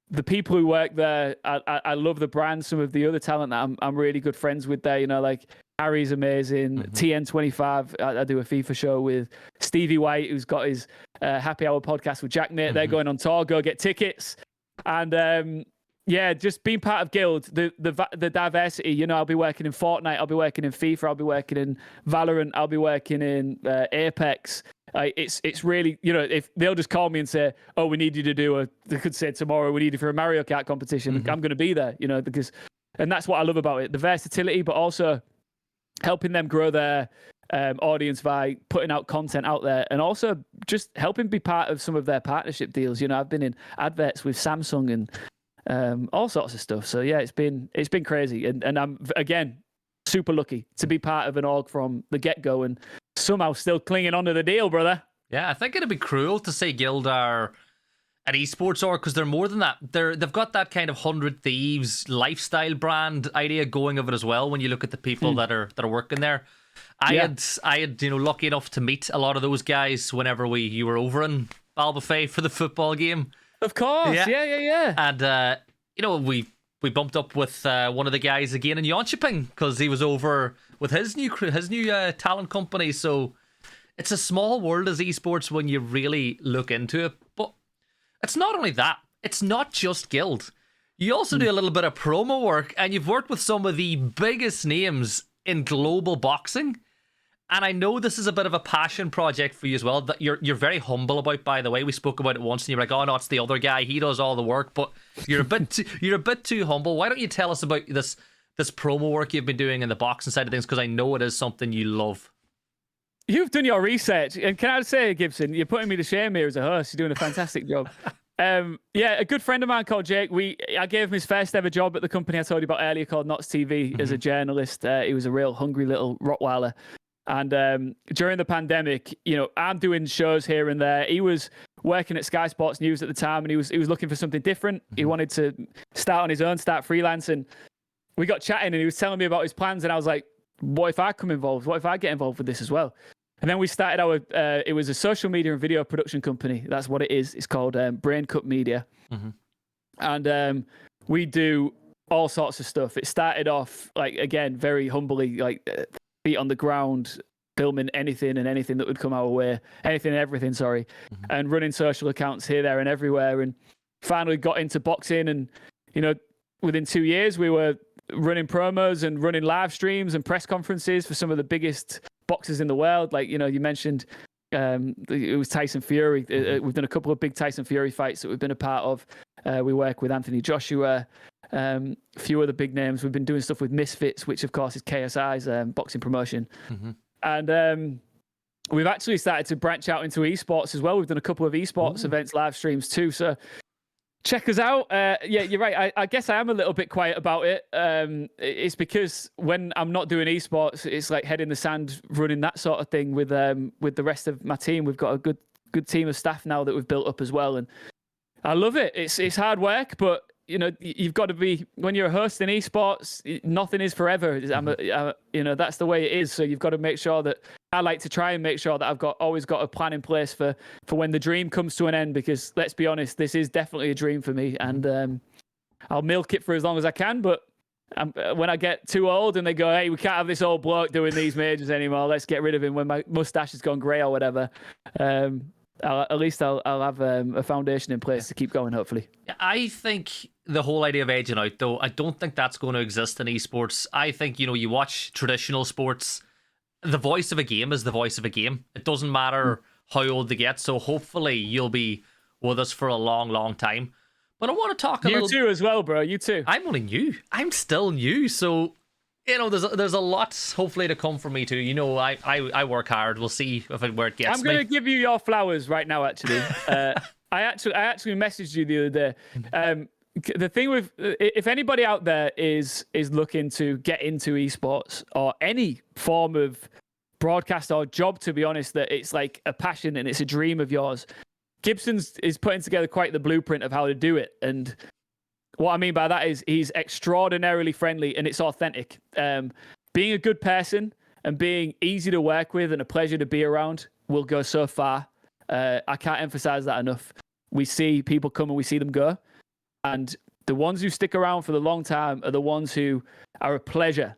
the people who work there, I love the brand. Some of the other talent that I'm really good friends with there, like Harry's amazing. TN25, I do a FIFA show with Stevie White, who's got his Happy Hour podcast with Jack Nate. They're going on tour. Go get tickets. And just being part of Guild, the diversity. I'll be working in Fortnite. I'll be working in FIFA. I'll be working in Valorant. I'll be working in Apex. It's really, if they'll just call me and say, oh, we need you to do they could say tomorrow, we need you for a Mario Kart competition. I'm going to be there, and that's what I love about it, the versatility, but also helping them grow their audience by putting out content out there, and also just helping be part of some of their partnership deals. I've been in adverts with Samsung and all sorts of stuff. So yeah, it's been crazy, and I'm again super lucky to be part of an org from the get-go, and somehow still clinging onto the deal, brother. Yeah, I think it'd be cruel to say Guild are an esports org, because they're more than that. They've got that kind of 100 Thieves lifestyle brand idea going of it as well. When you look at the people that are working there, I had lucky enough to meet a lot of those guys whenever you were over in Balbuffet for the football game. Of course, yeah. And we bumped up with one of the guys again in Jönköping, because he was over with his new talent company. So it's a small world as esports when you really look into it. But it's not only that. It's not just Guild. You also do a little bit of promo work, and you've worked with some of the biggest names in global boxing. And I know this is a bit of a passion project for you as well, that you're very humble about, by the way. We spoke about it once and you're like, oh no, it's the other guy, he does all the work, but you're a bit too humble. Why don't you tell us about this promo work you've been doing in the boxing side of things, because I know it is something you love. You've done your research, and can I say, Gibson, you're putting me to shame here as a host. You're doing a fantastic job. A good friend of mine called Jake, I gave him his first ever job at the company I told you about earlier called Knots TV as a journalist. He was a real hungry little Rottweiler. And during the pandemic, I'm doing shows here and there. He was working at Sky Sports News at the time, and he was looking for something different. He wanted to start on his own, start freelancing. We got chatting, and he was telling me about his plans, and I was like, what if I come involved? What if I get involved with this as well? And then we started it was a social media and video production company. That's what it is. It's called Brain Cut Media. And we do all sorts of stuff. It started off, again, very humbly, feet on the ground, filming anything and anything that would come our way, anything and everything, and running social accounts here, there, and everywhere. And finally got into boxing, and within 2 years we were running promos and running live streams and press conferences for some of the biggest boxers in the world. You mentioned it was Tyson Fury. We've done a couple of big Tyson Fury fights that we've been a part of. We work with Anthony Joshua, a few other big names. We've been doing stuff with Misfits, which of course is KSI's boxing promotion. And we've actually started to branch out into esports as well. We've done a couple of esports events, live streams too. So check us out. Yeah, you're right. I guess I am a little bit quiet about it. It's because when I'm not doing esports, it's like head in the sand, running that sort of thing with the rest of my team. We've got a good team of staff now that we've built up as well, and I love it. It's hard work, but you've got to be, when you're a host in esports, nothing is forever. That's the way it is. So you've got to make sure that, I like to try and make sure that I've always got a plan in place for when the dream comes to an end, because let's be honest, this is definitely a dream for me, and I'll milk it for as long as I can. But when I get too old and they go, hey, we can't have this old bloke doing these majors anymore, let's get rid of him when my mustache has gone grey or whatever, at least I'll have a foundation in place to keep going, hopefully. I think the whole idea of aging out, though, I don't think that's going to exist in esports. I think, you watch traditional sports, the voice of a game is the voice of a game. It doesn't matter how old they get. So hopefully you'll be with us for a long, long time. But I want to talk a little... You too as well, bro. You too. I'm only new. I'm still new. So, there's a lot hopefully to come from me too. I work hard. We'll see where it gets me. I'm going to give you your flowers right now, actually. I actually messaged you the other day. The thing with, if anybody out there is looking to get into esports or any form of broadcast or job, to be honest, that it's like a passion and it's a dream of yours, Gibson's is putting together quite the blueprint of how to do it. And what I mean by that is he's extraordinarily friendly and it's authentic. Being a good person and being easy to work with and a pleasure to be around will go so far. I can't emphasize that enough. We see people come and we see them go. And the ones who stick around for the long time are the ones who are a pleasure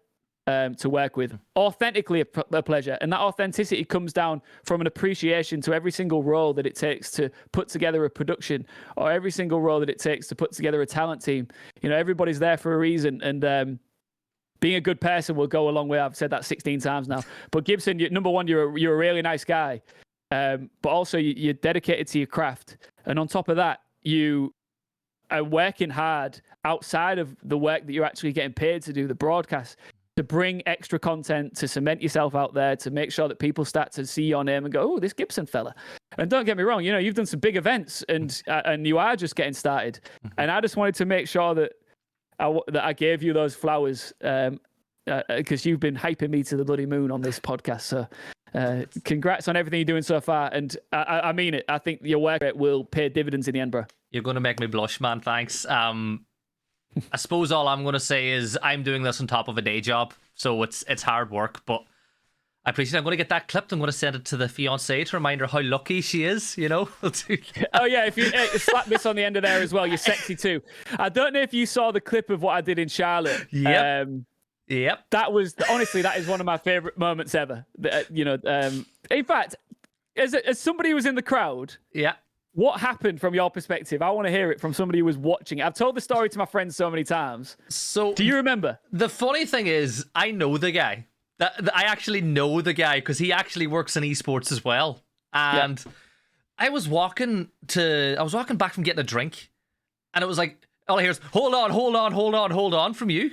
to work with. Authentically a pleasure. And that authenticity comes down from an appreciation to every single role that it takes to put together a production, or every single role that it takes to put together a talent team. Everybody's there for a reason. And being a good person will go a long way. I've said that 16 times now. But Gibson, number one, you're a really nice guy. But also you're dedicated to your craft. And on top of that, you are working hard outside of the work that you're actually getting paid to do, the broadcast, to bring extra content, to cement yourself out there, to make sure that people start to see your name and go, oh, this Gibson fella. And don't get me wrong, you've done some big events and you are just getting started. And I just wanted to make sure that I gave you those flowers because you've been hyping me to the bloody moon on this podcast. So congrats on everything you're doing so far. And I mean it. I think your work will pay dividends in the end, bro. You're going to make me blush, man. Thanks. I suppose all I'm going to say is I'm doing this on top of a day job. So it's hard work, but I appreciate it. I'm going to get that clipped. I'm going to send it to the fiance to remind her how lucky she is, Oh, yeah. If you slap this on the end of there as well, you're sexy too. I don't know if you saw the clip of what I did in Charlotte. Yep. Yep. That is one of my favorite moments ever. In fact, as somebody who was in the crowd, yeah. What happened from your perspective? I want to hear it from somebody who was watching. I've told the story to my friends so many times. So, do you remember? The funny thing is, I know the guy. I actually know the guy because he actually works in esports as well. And I was walking back from getting a drink, and it was like, all I hear is, hold on from you.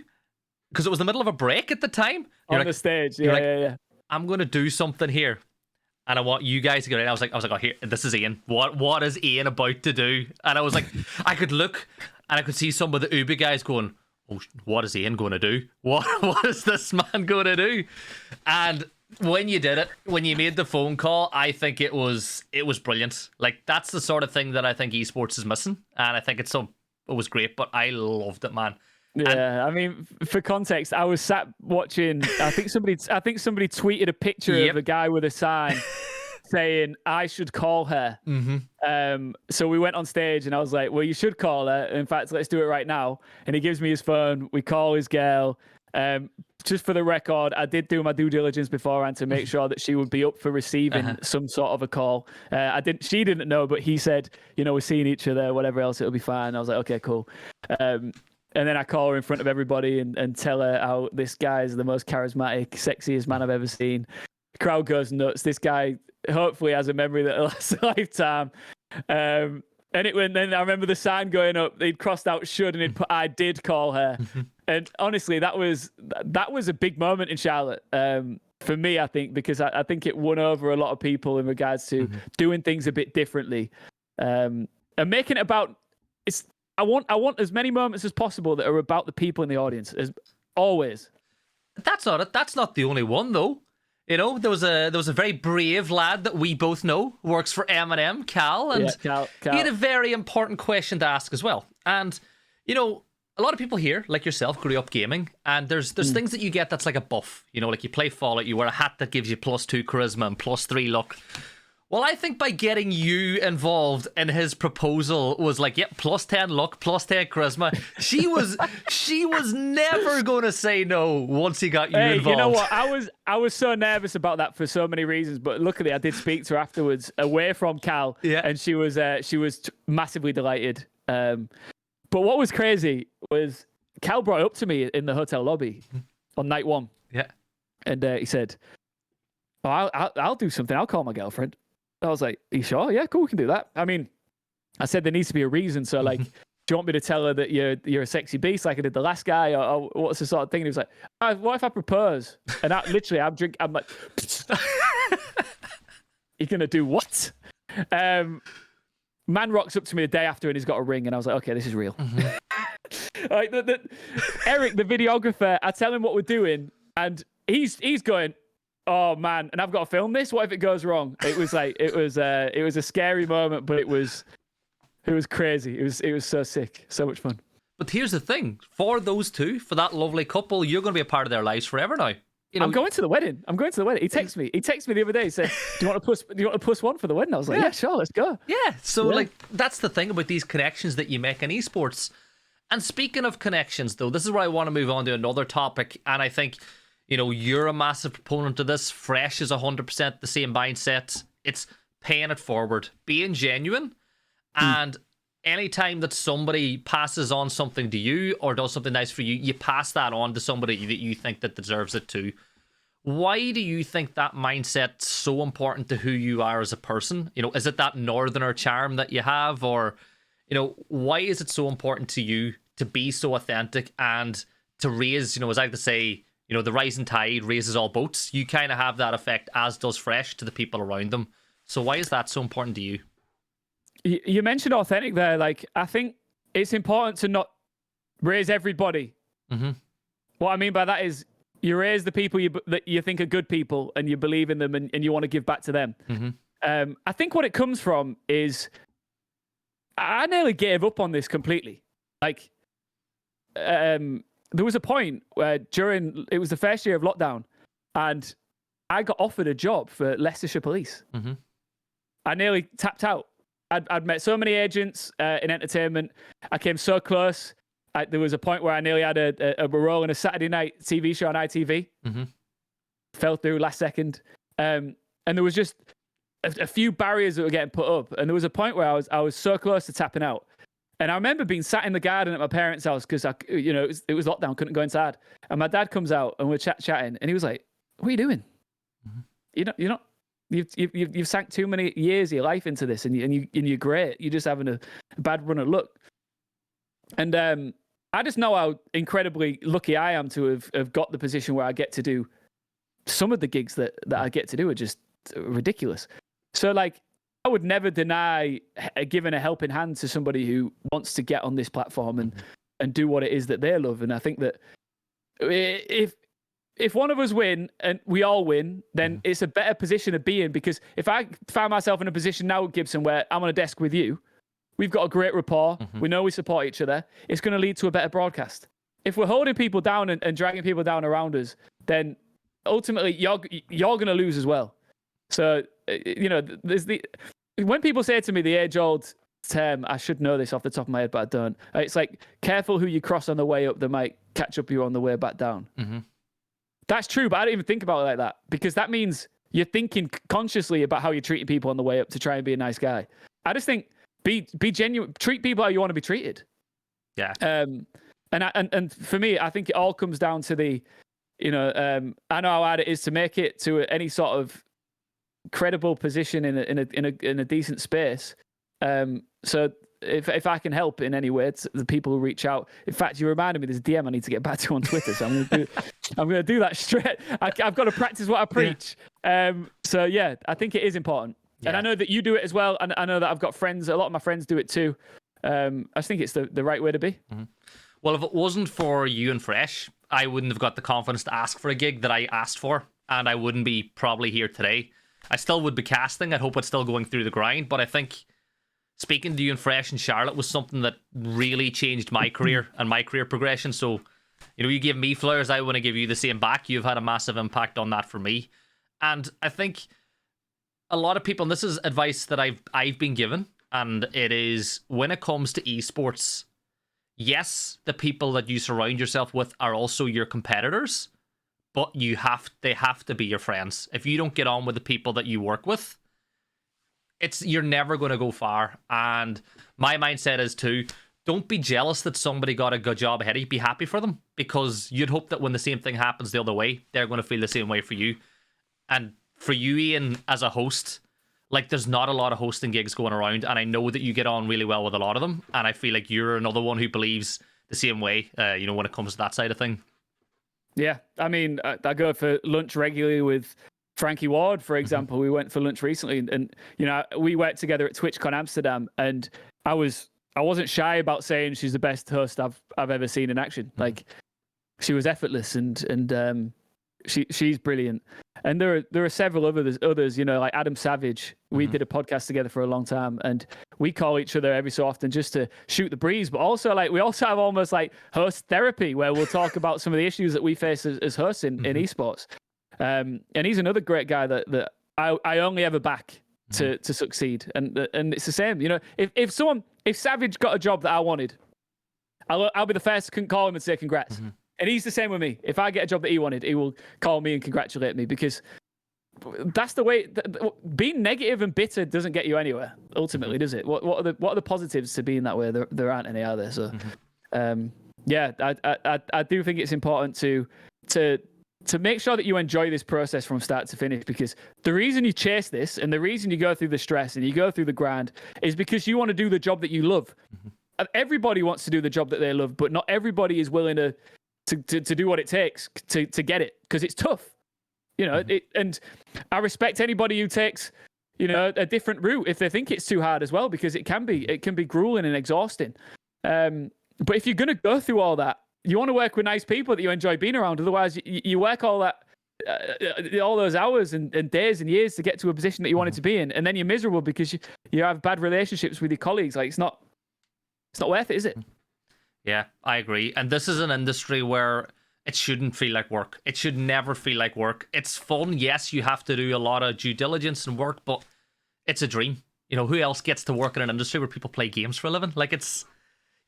Because it was the middle of a break at the time. On the stage, yeah. I'm going to do something here. And I want you guys to get in. I was like, oh, here, this is Iain. What is Iain about to do? And I was like, I could look and I could see some of the Uber guys going, oh, what is Iain going to do? What is this man going to do? And when you did it, when you made the phone call, I think it was brilliant. Like, that's the sort of thing that I think esports is missing. And I think it was great, but I loved it, man. Yeah, I mean, for context, I was sat watching. I think somebody tweeted a picture of a guy with a sign saying I should call her. Mm-hmm. So we went on stage, and I was like, "Well, you should call her. In fact, let's do it right now." And he gives me his phone. We call his girl. Just for the record, I did do my due diligence beforehand to make sure that she would be up for receiving some sort of a call. She didn't know, but he said, we're seeing each other. Whatever else, it'll be fine. I was like, okay, cool. And then I call her in front of everybody and tell her how this guy is the most charismatic, sexiest man I've ever seen. The crowd goes nuts. This guy hopefully has a memory that lasts a lifetime. And then I remember the sign going up. They'd crossed out should and he'd put I did call her. And honestly, that was a big moment in Charlotte. For me, I think, because I think it won over a lot of people in regards to doing things a bit differently. And making it about want as many moments as possible that are about the people in the audience, as always. That's not it. That's not the only one, though. You know, there was a very brave lad that we both know who works for M&M, Cal, and Cal. he had a very important question to ask as well. And you know, a lot of people here, like yourself, grew up gaming, and there's things that you get that's like a buff. You know, like you play Fallout, you wear a hat that gives you +2 charisma and +3 luck. Well, I think by getting you involved in his proposal was like, yep, +10 luck, +10 charisma. She was never going to say no once he got you involved. You know what? I was so nervous about that for so many reasons, but luckily I did speak to her afterwards, away from Cal, and she was massively delighted. But what was crazy was Cal brought it up to me in the hotel lobby on night 1. Yeah, and he said, "Oh, I'll do something. I'll call my girlfriend." I was like, "Are you sure? Yeah, cool, we can do that." I mean, I said there needs to be a reason. So, like, do you want me to tell her that you're a sexy beast like I did the last guy, or what's the sort of thing? And he was like, "What if I propose?" And I'm like, "You're gonna do what?" Man rocks up to me the day after, and he's got a ring, and I was like, "Okay, this is real." Like, Eric, the videographer, I tell him what we're doing, and he's going, "Oh man," and I've got to film this. What if it goes wrong? It was a scary moment, but it was crazy. It was so sick, so much fun. But here's the thing: for those two, for that lovely couple, you're going to be a part of their lives forever now. You know, I'm going to the wedding. He texted me. He texted me the other day. He said, "Do you want to plus one for the wedding?" I was like, "Yeah, sure, let's go." Yeah. So like, that's the thing about these connections that you make in esports. And speaking of connections, though, this is where I want to move on to another topic. And I think, you know, you're a massive proponent of this. Fresh is 100% the same mindset. It's paying it forward, being genuine, and anytime that somebody passes on something to you or does something nice for you, you pass that on to somebody that you think that deserves it too. Why do you think that mindset's so important to who you are as a person? You know, is it that northerner charm that you have, or, you know, why is it so important to you to be so authentic and to raise, you know, as I like to say, you know, the rising tide raises all boats? You kind of have that effect, as does Fresh, to the people around them. So why is that so important to you? You mentioned authentic there. Like, I think it's important to not raise everybody. What I mean by that is you raise the people that you think are good people, and you believe in them, and you want to give back to them. I think what it comes from is I nearly gave up on this completely. Like, there was a point where it was the first year of lockdown, and I got offered a job for Leicestershire Police. I nearly tapped out. I'd met so many agents in entertainment. I came so close. There was a point where I nearly had a role in a Saturday night TV show on ITV. Fell through last second. And there was just a few barriers that were getting put up. And there was a point where I was so close to tapping out. And I remember being sat in the garden at my parents' house because it was lockdown, couldn't go inside. And my dad comes out and we're chatting, and he was like, "What are you doing? You're not. You've sank too many years of your life into this, and you're great. You're just having a bad run of luck." And I just know how incredibly lucky I am to have got the position where I get to do some of the gigs that I get to do are just ridiculous. So, like, I would never deny giving a helping hand to somebody who wants to get on this platform and do what it is that they love. And I think that if one of us win and we all win, then it's a better position to be in, because if I find myself in a position now at Gibson where I'm on a desk with you, we've got a great rapport, we know we support each other, it's going to lead to a better broadcast. If we're holding people down and dragging people down around us, then ultimately you're going to lose as well. So, you know, when people say to me the age-old term, I should know this off the top of my head, but I don't. It's like, careful who you cross on the way up, they might catch up you on the way back down. That's true, but I don't even think about it like that, because that means you're thinking consciously about how you're treating people on the way up to try and be a nice guy. I just think be genuine, treat people how you want to be treated. Yeah. And for me, I think it all comes down to the, you know, I know how hard it is to make it to any sort of credible position in a decent space. So if I can help in any way, it's the people who reach out. In fact, you reminded me there's a DM I need to get back to on Twitter, so I'm gonna do that straight. I've got to practice what I preach. So yeah, I think it is important, and I know that you do it as well, and I know that I've got friends. A lot of my friends do it too. I just think it's the right way to be. Well, if it wasn't for you and Fresh, I wouldn't have got the confidence to ask for a gig that I asked for, and I wouldn't be probably here today. I still would be casting. I'd hope it's still going through the grind, but I think speaking to you and Fresh and Charlotte was something that really changed my career and my career progression. So, you give me flowers, I want to give you the same back. You've had a massive impact on that for me. And I think a lot of people, and this is advice that I've been given, and it is when it comes to esports, yes, the people that you surround yourself with are also your competitors, but they have to be your friends. If you don't get on with the people that you work with, you're never going to go far. And my mindset is too, don't be jealous that somebody got a good job ahead of you. Be happy for them, because you'd hope that when the same thing happens the other way, they're going to feel the same way for you. And for you, Iain, as a host, like, there's not a lot of hosting gigs going around, and I know that you get on really well with a lot of them, and I feel like you're another one who believes the same way, when it comes to that side of thing. Yeah, I mean, I go for lunch regularly with Frankie Ward, for example. We went for lunch recently, and we worked together at TwitchCon Amsterdam, and I wasn't shy about saying she's the best host I've ever seen in action. Like, she was effortless, and she's brilliant. And there are several others, like Adam Savage. We did a podcast together for a long time, and we call each other every so often just to shoot the breeze. But also, like, we also have almost like host therapy, where we'll talk about some of the issues that we face as hosts in esports. And he's another great guy that I only ever back to succeed. And it's the same, if Savage got a job that I wanted, I'll be the first to call him and say congrats. And he's the same with me. If I get a job that he wanted, he will call me and congratulate me, because that's the way. Being negative and bitter doesn't get you anywhere. Ultimately, does it? What are the positives to being that way? There aren't any, are there? So, I do think it's important to make sure that you enjoy this process from start to finish, because the reason you chase this and the reason you go through the stress and you go through the grind is because you want to do the job that you love. Everybody wants to do the job that they love, but not everybody is willing to do what it takes to get it, because it's tough, and I respect anybody who takes, a different route if they think it's too hard as well, because it can be grueling and exhausting. But if you're going to go through all that, you want to work with nice people that you enjoy being around. Otherwise, you work all those hours and days and years to get to a position that you wanted to be in, and then you're miserable because you have bad relationships with your colleagues. Like, it's not worth it, is it? Yeah, I agree. And this is an industry where it shouldn't feel like work. It should never feel like work. It's fun. Yes, you have to do a lot of due diligence and work, but it's a dream. Who else gets to work in an industry where people play games for a living? Like,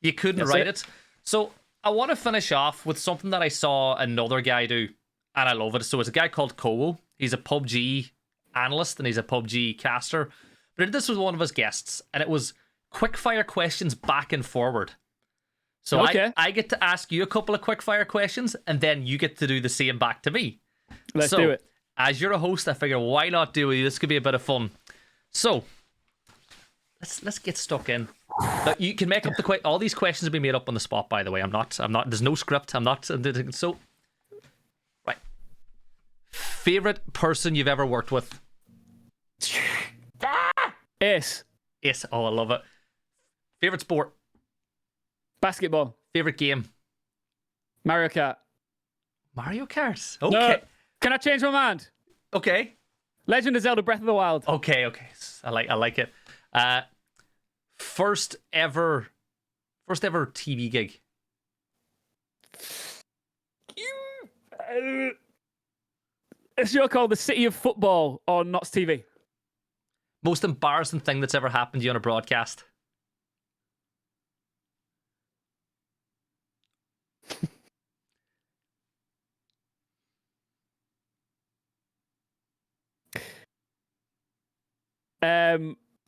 you couldn't write it. So I want to finish off with something that I saw another guy do, and I love it. So it's a guy called Kowo. He's a PUBG analyst, and he's a PUBG caster. But this was one of his guests, and it was quick-fire questions back and forward. So okay. I get to ask you a couple of quick-fire questions, and then you get to do the same back to me. Let's do it. As you're a host, I figure, why not do it? This could be a bit of fun. So let's get stuck in. Now, you can make up all these questions have been made up on the spot, by the way. I'm not. There's no script. I'm not. So, right. Favorite person you've ever worked with? Ace. Oh, I love it. Favorite sport? Basketball. Favorite game? Mario Kart. Mario Kart. Okay. No. Can I change my mind? Okay. Legend of Zelda: Breath of the Wild. Okay. I like it. First ever TV gig. A show called The City of Football on Knots TV. Most embarrassing thing that's ever happened to you on a broadcast.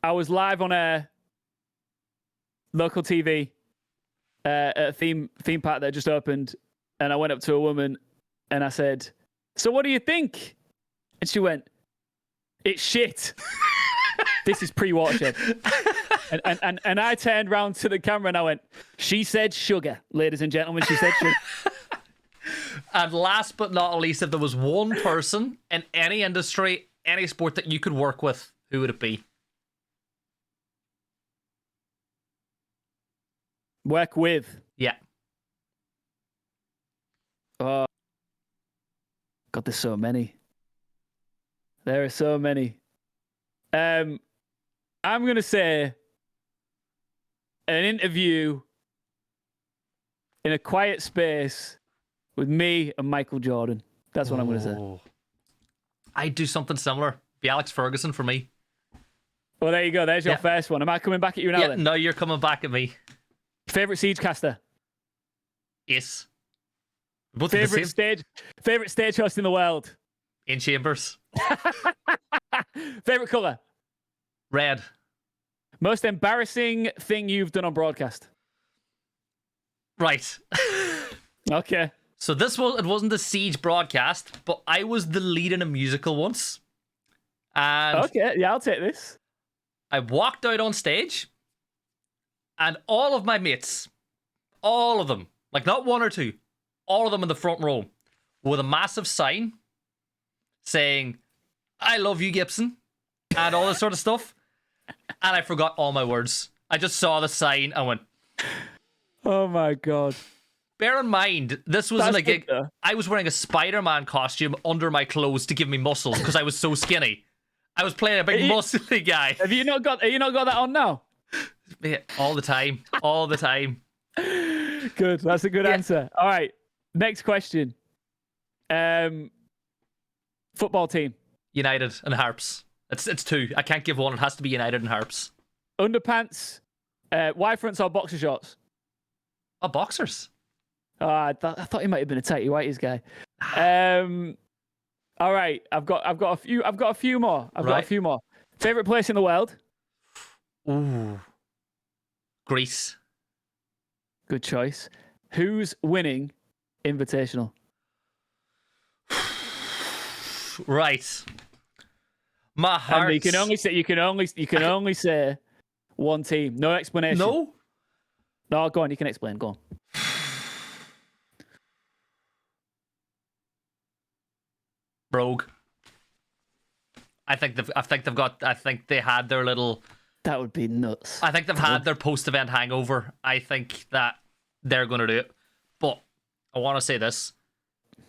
I was live on a local TV at a theme park that just opened, and I went up to a woman and I said, "So what do you think?" And she went, "It's shit." This is pre-Watershed. and I turned round to the camera and I went, "She said sugar, ladies and gentlemen. She said sugar." And last but not least, if there was one person in any industry, any sport that you could work with, who would it be? Work with. Yeah. Oh, God, there's so many. There are so many. I'm going to say an interview in a quiet space with me and Michael Jordan. That's what I'm going to say. I'd do something similar. Be Alex Ferguson for me. Well, there you go. There's your first one. Am I coming back at you now then? No, you're coming back at me. Favorite siege caster? Ace. Favorite stage host in the world? Iain Chambers. Favorite color? Red. Most embarrassing thing you've done on broadcast? Right. Okay. So it wasn't a siege broadcast, but I was the lead in a musical once. And okay, yeah, I'll take this. I walked out on stage, and all of my mates, all of them, like not one or two, all of them in the front row, with a massive sign saying, "I love you, Gibson," and all this sort of stuff. And I forgot all my words. I just saw the sign and went, "Oh my God." Bear in mind, this wasn't a gig. I was wearing a Spider-Man costume under my clothes to give me muscles because I was so skinny. I was playing a big muscly guy. Have you not got that on now? Yeah, all the time. All the time. Good. That's a good answer. All right. Next question. Football team. United and Harps. It's two. I can't give one. It has to be United and Harps. Underpants, wide fronts or boxer shorts? Oh, boxers. Oh, I thought he might have been a tighty whities guy. All right, I've got a few more. Got a few more. Favorite place in the world? Ooh, Greece. Good choice. Who's winning Invitational? Right. My heart. And you can only say one team. No explanation. No. No, go on. You can explain. Go on. Brogue. I think they had their little. That would be nuts. I think they've had their post-event hangover. I think that they're going to do it. But I want to say this: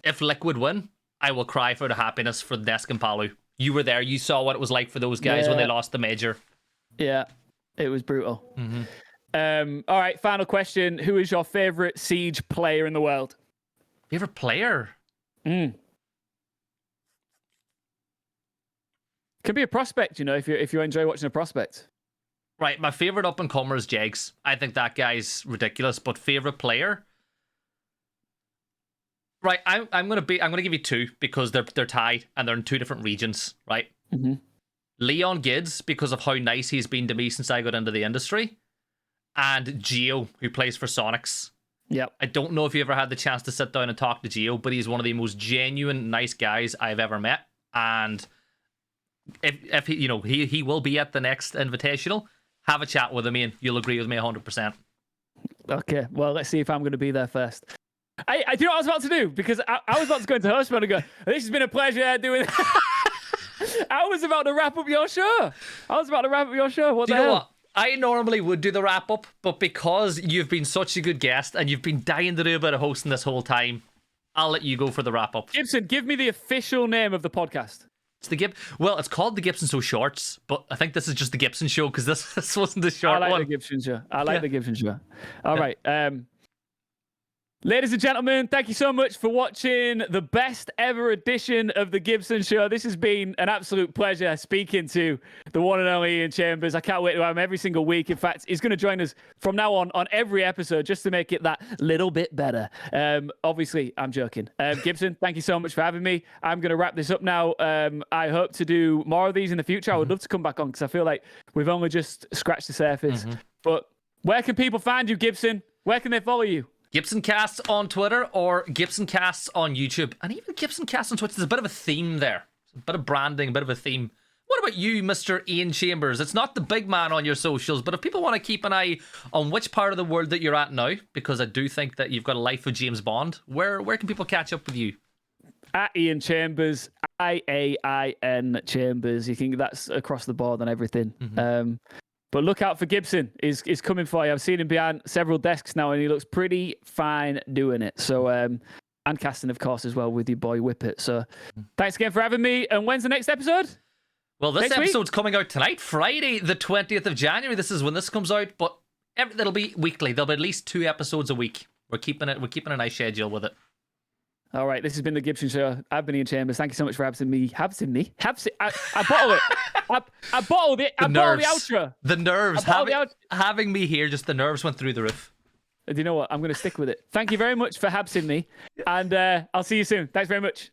if Liquid win, I will cry for the happiness for Desk and Palu. You were there. You saw what it was like for those guys when they lost the major. Yeah, it was brutal. Mm-hmm. All right, final question: who is your favorite Siege player in the world? Favorite player? Can be a prospect, if you enjoy watching a prospect. Right, my favorite up and comer is Jags. I think that guy's ridiculous. But favorite player? Right, I'm gonna give you two because they're tied and they're in two different regions. Right, Leon Gids because of how nice he's been to me since I got into the industry, and Gio who plays for Sonics. Yep. I don't know if you ever had the chance to sit down and talk to Gio, but he's one of the most genuine, nice guys I've ever met, and if he he will be at the next Invitational. Have a chat with him, Ian. You'll agree with me 100%. Okay, well, let's see if I'm going to be there first. I do you know what I was about to do? Because I was about to go into host mode and go, this has been a pleasure doing I was about to wrap up your show. What the hell? What? I normally would do the wrap up, but because you've been such a good guest and you've been dying to do a bit of hosting this whole time, I'll let you go for the wrap up. Gibson, give me the official name of the podcast. It's called the Gibson Show Shorts, but I think this is just the Gibson Show because this wasn't the short one. I like the Gibson Show. The Gibson Show. All right. Ladies and gentlemen, thank you so much for watching the best ever edition of the Gibson Show. This has been an absolute pleasure speaking to the one and only Iain Chambers. I can't wait to have him every single week. In fact, he's going to join us from now on every episode just to make it that little bit better. Obviously, I'm joking. Gibson, thank you so much for having me. I'm going to wrap this up now. I hope to do more of these in the future. I would love to come back on because I feel like we've only just scratched the surface. But where can people find you, Gibson? Where can they follow you? Gibson Casts on Twitter or Gibson Casts on YouTube. And even Gibson Casts on Twitch. There's a bit of a theme there. A bit of branding, a bit of a theme. What about you, Mr. Iain Chambers? It's not the big man on your socials, but if people want to keep an eye on which part of the world that you're at now, because I do think that you've got a life of James Bond, where can people catch up with you? At Iain Chambers, IAIN Chambers. You can that's across the board on everything. But look out for Gibson. Is coming for you. I've seen him behind several desks now, and he looks pretty fine doing it. So, and casting, of course, as well with your boy Whippet. So, thanks again for having me. And when's the next episode? Well, this next episode's week? coming out tonight, Friday, the 20th of January. This is when this comes out, but it'll be weekly. There'll be at least 2 episodes a week. We're keeping a nice schedule with it. All right, this has been the Gibson Show. I've been Iain Chambers. Thank you so much for having me. I bottled it. I bottled it. I bottled the outro. The nerves. Having me here, just the nerves went through the roof. Do you know what? I'm going to stick with it. Thank you very much for having me. And I'll see you soon. Thanks very much.